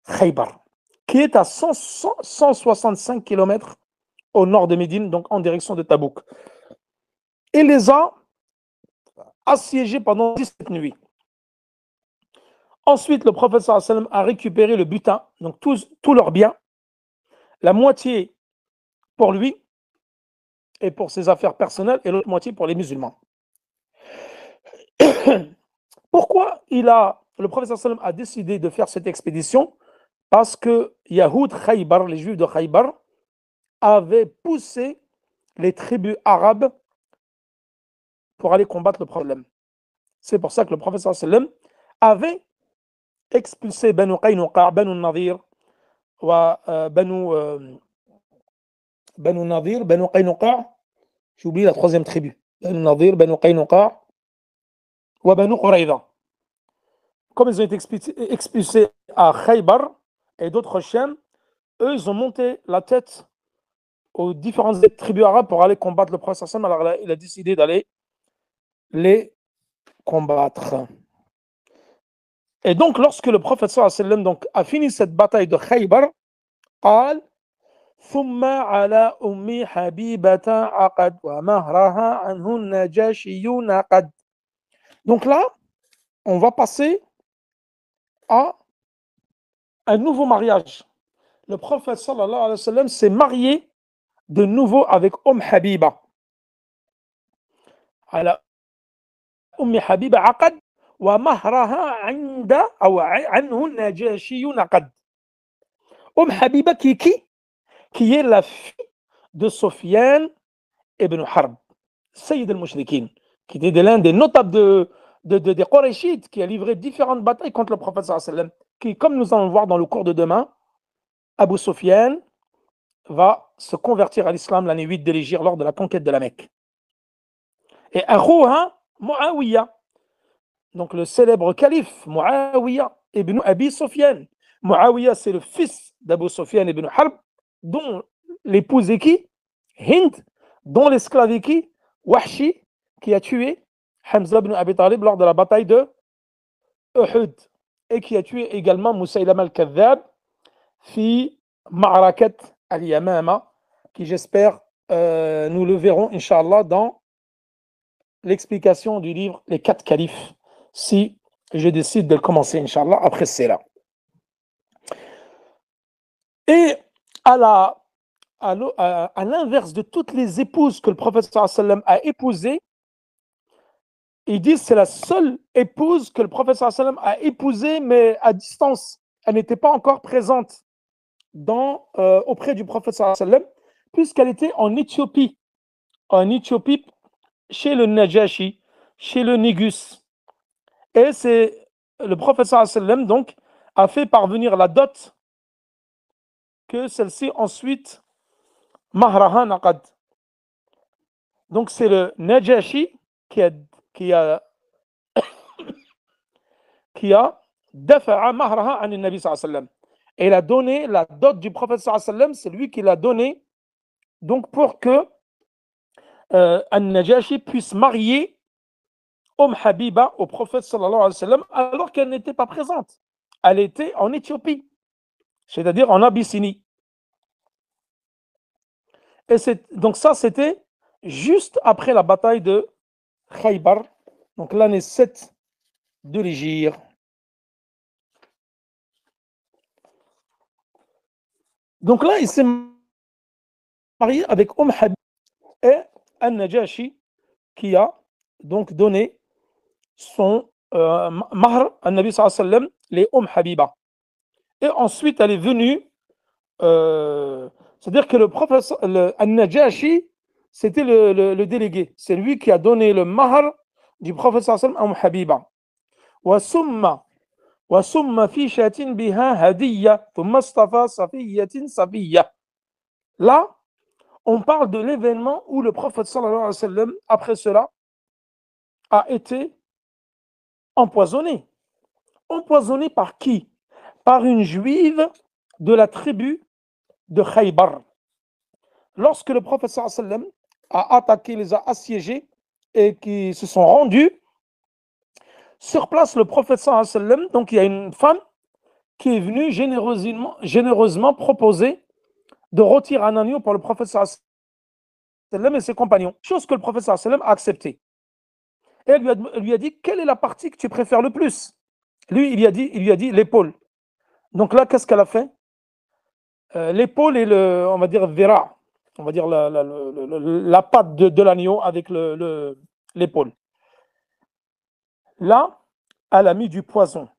Khaybar, qui est à 165 km au nord de Médine, donc en direction de Tabouk. Il les a assiégés pendant 17 nuits. Ensuite, le prophète sallallahu alayhi wa sallam a récupéré le butin, donc tous leurs biens, la moitié pour lui et pour ses affaires personnelles, et l'autre moitié pour les musulmans. Pourquoi le prophète sallallahu alayhi wa sallam a décidé de faire cette expédition? Parce que Yahoud Khaybar, les Juifs de Khaybar, avaient poussé les tribus arabes pour aller combattre le problème. C'est pour ça que le prophète sallallahu alayhi wa sallam avait expulsé Banu Qaynuqa, Banu Nadir, Banu Nadir, Banu Qaynuqa, j'ai oublié la troisième tribu, Banu Nadir, Banu Qaynuqa wa Banu Qurayza. Comme ils ont été expulsés à Khaybar et d'autres Shem, eux, ils ont monté la tête aux différentes tribus arabes pour aller combattre le prophète sallam. Alors là, il a décidé d'aller les combattre. Et donc, lorsque le prophète sallam donc, a fini cette bataille de Khaybar, قال ثم على أم حبيبة عقد ومهرها عنه النجاشي نقد. Donc là, on va passer à un nouveau mariage. Le prophète sallallahu alayhi wa sallam s'est marié de nouveau avec Habiba. على أم حبيبة عقد ومهرها عند أو عنه النجاشي نقد. Habiba qui est la fille de Sofiane ibn Harb, Sayyid al-Mushrikin, qui était l'un des notables des Qurayshites, qui a livré différentes batailles contre le prophète sallallahu alayhi wa sallam, qui, comme nous allons le voir dans le cours de demain, Abu Sufyan va se convertir à l'islam l'année 8 de l'Hégire lors de la conquête de la Mecque. Et Akhuha Muawiyah, donc le célèbre calife Muawiyah ibn Abi Sufyan. Muawiyah, c'est le fils d'Abu Sufyan ibn Harb, dont l'épouse est qui? Hind, dont l'esclave est qui? Wahshi, qui a tué Hamza ibn Abi Talib lors de la bataille de Uhud, et qui a tué également Musaylama al-Kadhab fi Ma'rakat al-Yamama, qui j'espère nous le verrons Inch'Allah dans l'explication du livre Les 4 califes, si je décide de le commencer Inch'Allah après cela. Et à l'inverse de toutes les épouses que le prophète sallallahu alayhi wa sallam a épousées, ils disent que c'est la seule épouse que le prophète sallallahu alayhi wa sallam a épousée, mais à distance. Elle n'était pas encore présente auprès du prophète sallallahu alayhi wa sallam, puisqu'elle était en Éthiopie, chez le Najashi, chez le Négus. Et c'est le prophète sallallahu alayhi wa sallam donc a fait parvenir la dot que celle-ci ensuite mahraha naqad. Donc c'est le Najashi qui a dafa'a mahraha an nabi sallallahu alayhi wa sallam. Et il a donné la dot du prophète sallallahu alayhi wa sallam, c'est lui qui l'a donné donc pour que An-Najashi puisse marier Habiba au prophète sallallahu alayhi wa sallam alors qu'elle n'était pas présente. Elle était en Éthiopie, c'est-à-dire en Abyssinie. Et donc ça, c'était juste après la bataille de Khaybar, donc l'année 7 de l'Hégire. Donc là, il s'est marié avec Habiba et An-Najashi qui a donc donné son mahr à Nabi sallallahu alayhi wa sallam, les Habiba. Et ensuite, elle est venue, c'est-à-dire que le prophète An-Najashi, c'était le délégué. C'est lui qui a donné le mahr du prophète sallallahu alayhi wa sallam à Habiba. وسم في شاة بها هدية ثم اصطفى صفية صفية. Là, on parle de l'événement où le prophète sallallahu alayhi wa sallam, après cela, a été empoisonné. Empoisonné par qui? Par une juive de la tribu de Khaybar. Lorsque le prophète sallallahu alayhi wa sallam a attaqué, les a assiégés et qui se sont rendus, sur place, le prophète sallallahu alayhi wa sallam, donc il y a une femme qui est venue généreusement proposer de rôtir un agneau pour le prophète sallallahu alayhi wa sallam et ses compagnons, chose que le prophète sallallahu alayhi wa sallam a acceptée. Et elle lui a dit, quelle est la partie que tu préfères le plus? Lui, il lui a dit l'épaule. Donc là, qu'est-ce qu'elle a fait? L'épaule et on va dire, vera, on va dire la patte de l'agneau avec l'épaule. Là, elle a mis du poison.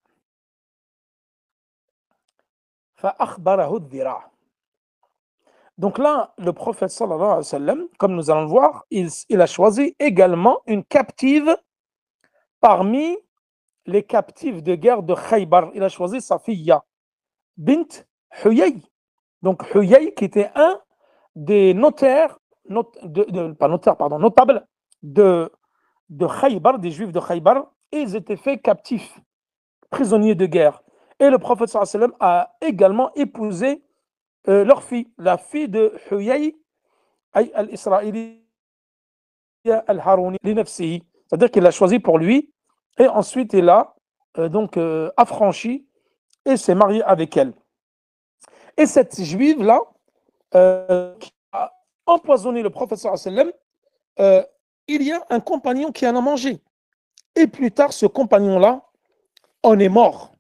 Donc là, le prophète sallallahu alayhi wa sallam, comme nous allons le voir, il a choisi également une captive parmi les captifs de guerre de Khaybar. Il a choisi Safiya bint Huyay. Donc Huyay qui était un des notables de Khaybar, des juifs de Khaybar, et ils étaient faits captifs, prisonniers de guerre. Et le prophète sallallahu alayhi wa sallam a également épousé leur fille, la fille de Huyay al-Israéli al-Harouni, c'est-à-dire qu'il l'a choisi pour lui, et ensuite il a affranchi et s'est marié avec elle. Et cette juive-là, qui a empoisonné le prophète sallallahu alayhi wa sallam, il y a un compagnon qui en a mangé. Et plus tard, ce compagnon-là en est mort.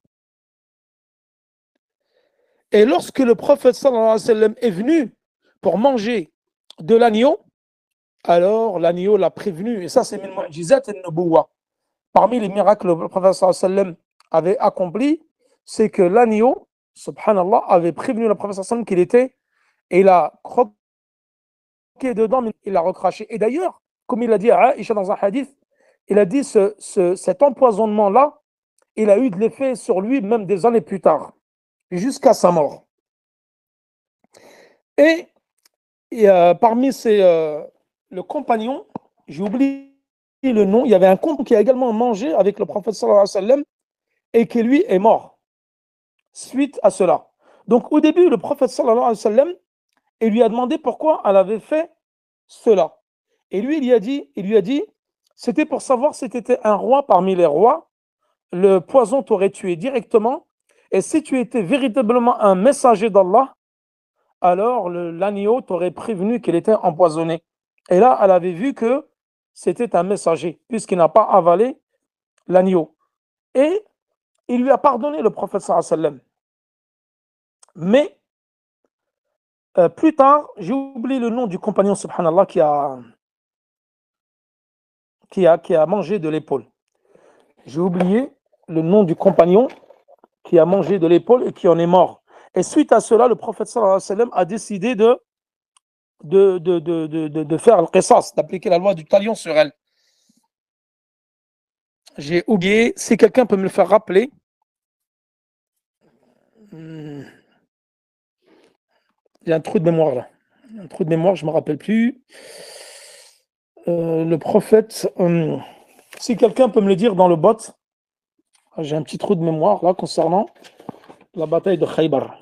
Et lorsque le prophète sallallahu alayhi wa sallam est venu pour manger de l'agneau, alors l'agneau l'a prévenu. Et ça, c'est min mu'jizat an-nubuwwa. Parmi les miracles que le prophète sallallahu alayhi wa sallam avait accompli, c'est que l'agneau, subhanallah, avait prévenu le prophète sallallahu alayhi wa sallam qu'il était, et il a croqué dedans, mais il l'a recraché. Et d'ailleurs, comme il a dit à Aïcha dans un hadith, il a dit cet empoisonnement-là, il a eu de l'effet sur lui même des années plus tard, jusqu'à sa mort. Et parmi le compagnon, j'ai oublié le nom, il y avait un compagnon qui a également mangé avec le prophète sallallahu alayhi wa sallam et qui lui est mort suite à cela. Donc au début, le prophète sallallahu alayhi wa sallam, il lui a demandé pourquoi elle avait fait cela. Et lui, il lui a dit, c'était pour savoir si tu étais un roi parmi les rois, le poison t'aurait tué directement, et si tu étais véritablement un messager d'Allah, alors l'agneau t'aurait prévenu qu'il était empoisonné. Et là, elle avait vu que c'était un messager, puisqu'il n'a pas avalé l'agneau. Et il lui a pardonné, le prophète sallallahu alayhi wa sallam. Mais plus tard, j'ai oublié le nom du compagnon, subhanallah, qui a mangé de l'épaule. J'ai oublié le nom du compagnon qui a mangé de l'épaule et qui en est mort. Et suite à cela, le prophète sallallahu alayhi wa sallam a décidé de faire le qisas, d'appliquer la loi du talion sur elle. J'ai oublié, si quelqu'un peut me le faire rappeler. Il y a un trou de mémoire là. Un trou de mémoire, je ne me rappelle plus. Le prophète, si quelqu'un peut me le dire dans le bot, j'ai un petit trou de mémoire là concernant la bataille de Khaybar.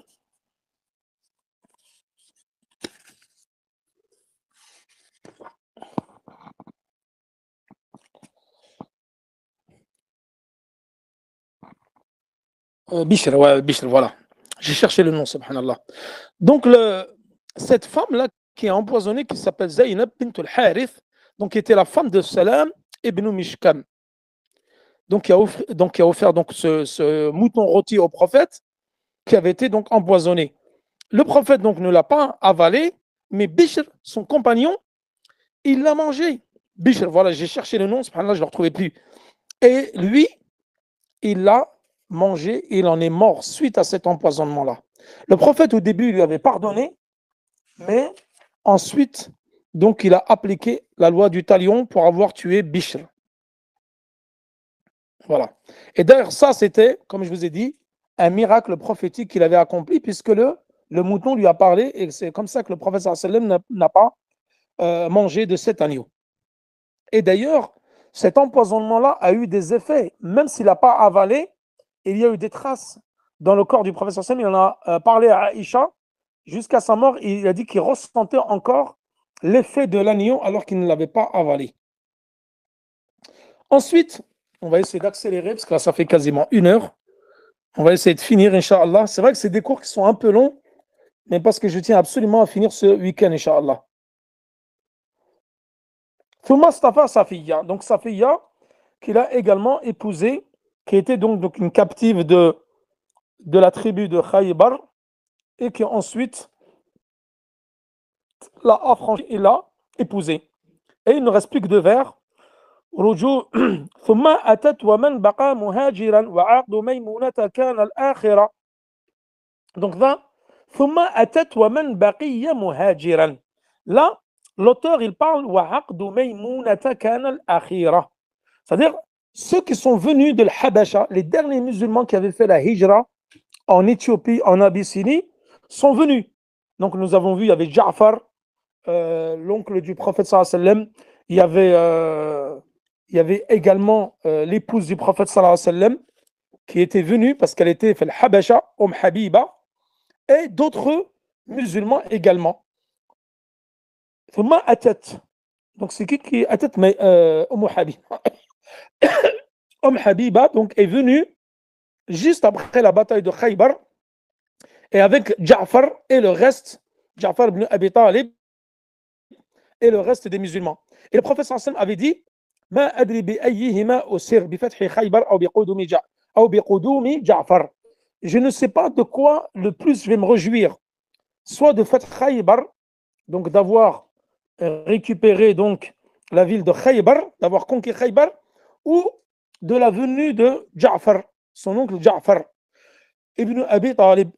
Bishr, ouais, Bishr, voilà. J'ai cherché le nom, subhanallah. Donc, cette femme-là qui est empoisonnée, qui s'appelle Zaynab bint al-Harith, donc qui était la femme de Salam ibn Mishkam, donc qui a offert donc, ce mouton rôti au prophète, qui avait été donc empoisonné. Le prophète donc ne l'a pas avalé, mais Bishr, son compagnon, il l'a mangé. Bishr, voilà, j'ai cherché le nom, subhanallah, je ne le retrouvais plus. Et lui, il l'a mangé, il en est mort suite à cet empoisonnement-là. Le prophète, au début, il lui avait pardonné, mais ensuite, donc, il a appliqué la loi du talion pour avoir tué Bishr. Voilà. Et d'ailleurs, ça, c'était, comme je vous ai dit, un miracle prophétique qu'il avait accompli, puisque le mouton lui a parlé, et c'est comme ça que le prophète sallallahu alayhi wa sallam n'a pas mangé de cet agneau. Et d'ailleurs, cet empoisonnement-là a eu des effets, même s'il n'a pas avalé, il y a eu des traces dans le corps du prophète sallallahu alayhi wa sallam. Il en a parlé à Aïcha, jusqu'à sa mort, il a dit qu'il ressentait encore l'effet de l'agneau alors qu'il ne l'avait pas avalé. Ensuite, on va essayer d'accélérer, parce que là, ça fait quasiment 1 heure. On va essayer de finir, Inch'Allah. C'est vrai que c'est des cours qui sont un peu longs, mais parce que je tiens absolument à finir ce week-end, Inch'Allah. Thumma Stafa Safiya. Donc Safiya, qu'il a également épousé, qui était donc une captive de la tribu de Khaybar, et qui ensuite l'a affranchie et l'a épousée. Et il ne reste plus que 2 vers. رجوع ثم أتت ومن بقى مهاجرا وعقد ميمونة كان الآخرة. Donc là, ثم أتت ومن بقي مهاجرا. Là, l'auteur il parle وعقد ميمونة كان الآخرة. C'est-à-dire ceux qui sont venus de l'Habasha, les derniers musulmans qui avaient fait la hijra en Éthiopie, en Abyssinie, sont venus. Donc nous avons vu, il y avait Ja'far, l'oncle du prophète sallallahu alayhi wa sallam, il y avait il y avait également l'épouse du prophète sallallahu alayhi wa sallam qui était venue parce qu'elle était fait le Habasha, Habiba, et d'autres musulmans également. ثم أتت. Donc c'est qui أتت mais Habiba. Habiba donc est venue juste après la bataille de Khaybar et avec Ja'far et le reste, Ja'far ibn Abi Talib et le reste des musulmans. Et le prophète sallallahu alayhi wa sallam avait dit ما أدري بأيهما أسر بفتح خيبر أو بقدوم جعفر. Je ne sais pas de quoi le plus je vais me réjouir, soit de Fath Khaybar, donc d'avoir récupéré donc la ville de Khaybar, d'avoir conquis Khaybar, ou de la venue de Ja'far, son oncle Ja'far ibn Abi Talib.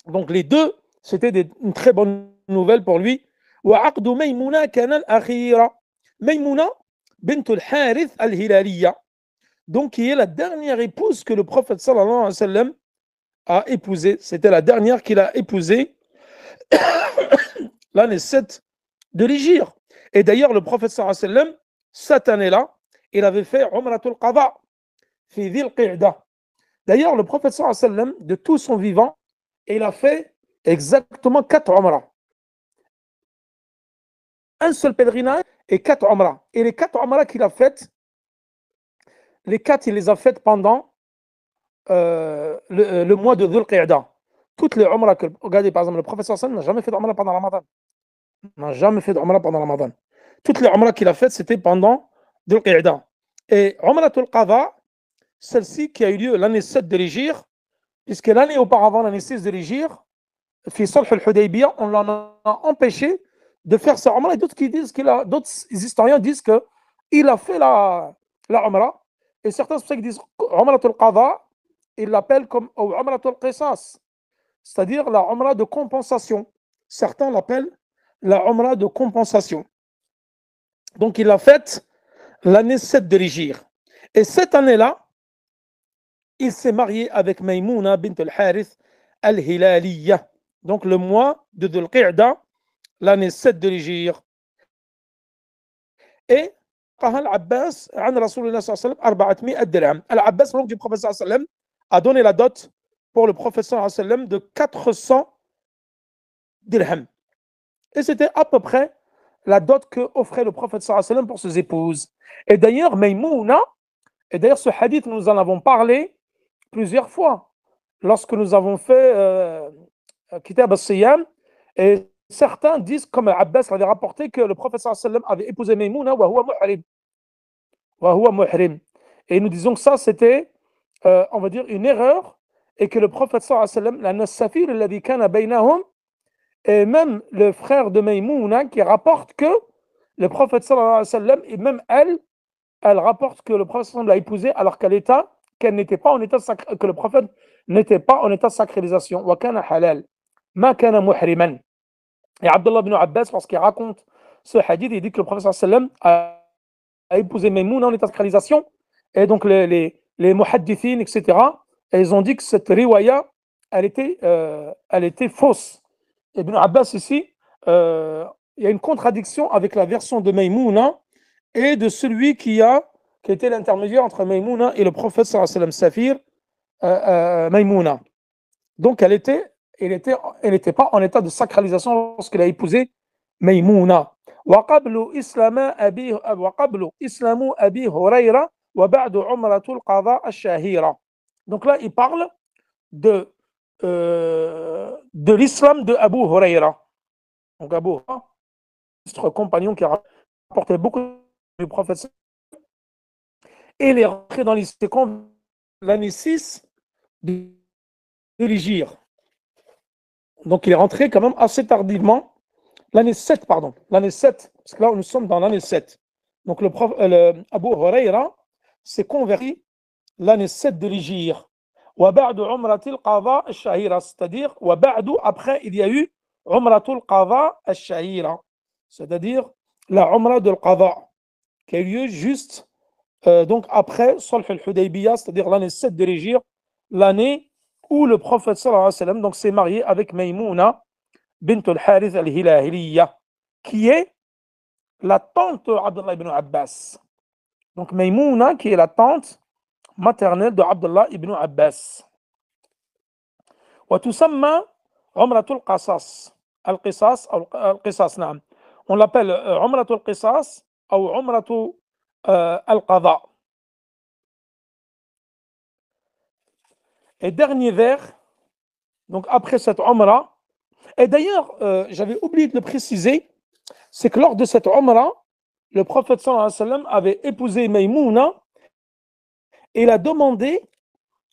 Donc les deux, c'était une très bonne nouvelle pour lui. وعقد ميمونة كان الأخيرة. Maïmouna bint al-Harith al-Hilaliya, donc qui est la dernière épouse que le prophète sallallahu alayhi wa sallam a épousée. C'était la dernière qu'il a épousée l'année 7 de l'Hégire. Et d'ailleurs, le prophète sallallahu alayhi wa sallam, cette année-là, il avait fait Umratul Qada fi Dhil Qa'da. D'ailleurs, le prophète sallallahu alayhi wa sallam, de tout son vivant, il a fait exactement 4 Umrah. Un seul pèlerinage et 4 Umrah. Et les 4 Umrah qu'il a faites, les 4, il les a faites pendant le mois de Dhul Qa'da. Toutes les Umrah que, regardez par exemple, le prophète sallallahu alayhi wa sallam n'a jamais fait d'Umrah pendant Ramadan. N'a jamais fait d'Umrah pendant Ramadan. Toutes les Umrah qu'il a faites, c'était pendant Dhul Qa'da. Et Umratul Qada, celle-ci qui a eu lieu l'année 7 de l'Hégire, puisque l'année auparavant, l'année 6 de l'Hégire, fi Sulh al-Hudaybiyah, on l'en a empêché de faire sa Umrah. Et d'autres historiens disent qu'il a fait la Umrah. Et certains qui disent Umratul Qada, ils l'appellent comme Umratul Qisas, c'est-à-dire la Umrah de compensation. Certains l'appellent la Umrah de compensation. Donc il l'a faite l'année 7 de l'Hégire. Et cette année-là, il s'est marié avec Maïmouna bint al-Harith al-Hilaliya. Donc le mois de Dhul Qa'da, l'année 7 de l'Hégire. Et Al-Abbas, Rasulullah sallallahu alayhi wa sallam, Al-Abbas, l'oncle du prophète sallallahu alayhi wa sallam, a donné la dot pour le prophète sallallahu alayhi wa sallam de 400 dirhams. Et c'était à peu près la dot que offrait le prophète sallallahu alayhi wa sallam pour ses épouses. Et d'ailleurs, Maïmouna, et d'ailleurs ce hadith, nous en avons parlé plusieurs fois lorsque nous avons fait Kitab al-Siyam, et certains disent, comme Abbas l'avait rapporté, que le prophète sallallahu alayhi wa sallam avait épousé Maïmouna wa huwa muhrim. Wa huwa muhrim. Et nous disons que ça, c'était, on va dire, une erreur, et que le prophète sallallahu alayhi wa sallam, la nasafir alladhi kana baynahum, et même le frère de Maïmouna qui rapporte que le prophète sallallahu alayhi wa sallam, et même elle rapporte que le prophète sallallahu alayhi wa sallam l'a épousée alors qu'elle n'était pas en état que le prophète n'était pas en état de sacralisation. Wa kana halal. Ma kana muhriman. Et Abdullah ibn Abbas, lorsqu'il raconte ce hadith, il dit que le prophète sallallahu alayhi wa sallam a épousé Maïmouna en état de sacralisation. Et donc les muhaddithines, etc., ils ont dit que cette riwaya, elle était fausse. Ibn Abbas ici, il y a une contradiction avec la version de Maïmouna et de celui qui était l'intermédiaire entre Maïmouna et le prophète sallallahu alayhi wa sallam, Safir Maïmouna. Donc elle n'était pas en état de sacralisation lorsqu'elle a épousé Maïmouna. وقبل إسلام أبي هريرة وبعد عمرة القضاء الشهيرة. Donc là, il parle de l'islam de Abu Huraira. Donc Abu Huraira, notre compagnon qui a rapporté beaucoup du prophète, et il est rentré dans l'année 6 de l'Hégire. Donc il est rentré quand même assez tardivement, l'année 7, parce que là nous sommes dans l'année 7. Donc Abu Huraira s'est converti l'année 7 de l'Hégire. وبعد عمرة القضاء الشهيرة, c'est-à-dire وبعد, après il y a eu عمرة القضاء الشهيرة, c'est-à-dire la Umrah de l'Qadha qui a eu lieu juste donc après Sulh al-Hudaybiyah, c'est-à-dire l'année 7 de l'Hégire, l'année où le prophète sallallahu alayhi wa sallam donc s'est marié avec Maïmouna bint al-Harith al-Hilaliya, qui est la tante d'Abdullah ibn Abbas. Donc Maïmouna, qui est la tante maternelle de Abdullah ibn Abbas. وتسمى عمرة القصاص. القصاص أو القصاص نعم. On l'appelle عمرة القصاص أو عمرة القضاء. Et dernier vers, donc après cette Umrah, et d'ailleurs, j'avais oublié de le préciser, c'est que lors de cette Umrah, le prophète sallallahu alayhi wa sallam avait épousé Maïmouna et il a demandé,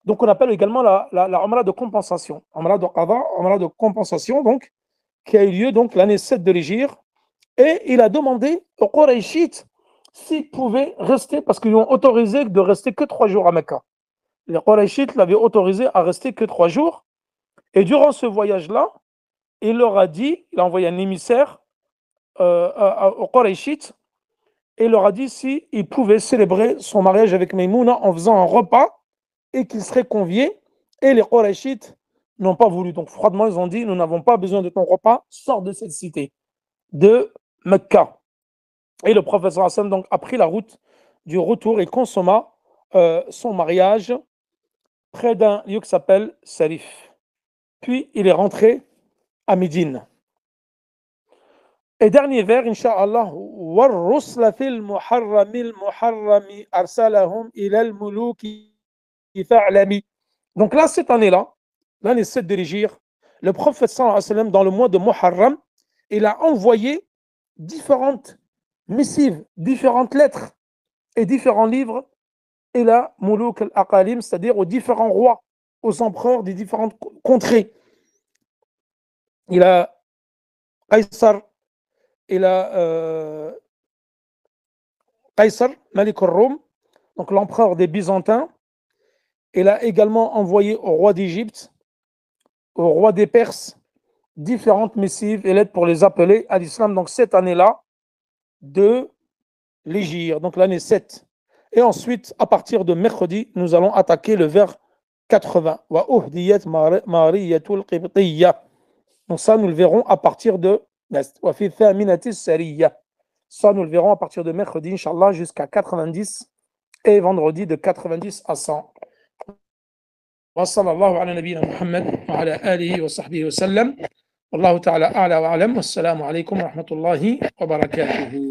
donc on appelle également la Umrah de compensation, Umrah de Qadha, Umrah de compensation, donc, qui a eu lieu donc l'année 7 de l'Hégire, et il a demandé aux Qurayshites s'ils pouvaient rester, parce qu'ils lui ont autorisé de rester que 3 jours à Mecca. Les Qurayshites l'avaient autorisé à rester que 3 jours, et durant ce voyage-là, il leur a dit, il a envoyé un émissaire aux Qurayshites, et il leur a dit s'il pouvait célébrer son mariage avec Maïmouna en faisant un repas et qu'il serait convié. Et les Qurayshites n'ont pas voulu. Donc froidement, ils ont dit nous n'avons pas besoin de ton repas, sors de cette cité de Mecca. Et le prophète sallam donc a pris la route du retour et consomma son mariage près d'un lieu qui s'appelle Sarif. Puis il est rentré à Médine. Et dernier vers, Inch'Allah, وَالرُّسْلَ فِي الْمُحَرَّمِ الْمُحَرَّمِ أَرْسَلَهُمْ إِلَى الْمُلُوكِ فَاعْلَمِ. Donc là, cette année-là, l'année 7 de l'Hégire, le prophète sallallahu alayhi wa sallam, dans le mois de Muharram, il a envoyé différentes missives, différentes lettres et différents livres ila Muluk al-Aqalim, c'est-à-dire aux différents rois, aux empereurs des différentes contrées. Il a Qaysar, il a Qaysar, Malik al-Rum, donc l'empereur des Byzantins. Il a également envoyé au roi d'Égypte, au roi des Perses, différentes missives et lettres pour les appeler à l'islam. Donc cette année-là de l'Hégire, donc l'année 7. Et ensuite, à partir de mercredi, nous allons attaquer le vers 80. Wa uhdiyat mariyatul qibtiyya. Donc ça, nous le verrons à partir de wa fi thaminatis sariyya. Ça, nous le verrons à partir de mercredi, Inch'Allah, jusqu'à 90 et vendredi de 90 à 100. وصلى الله على نبينا محمد وعلى آله وصحبه وسلم والله تعالى أعلى وأعلم والسلام عليكم ورحمة الله وبركاته.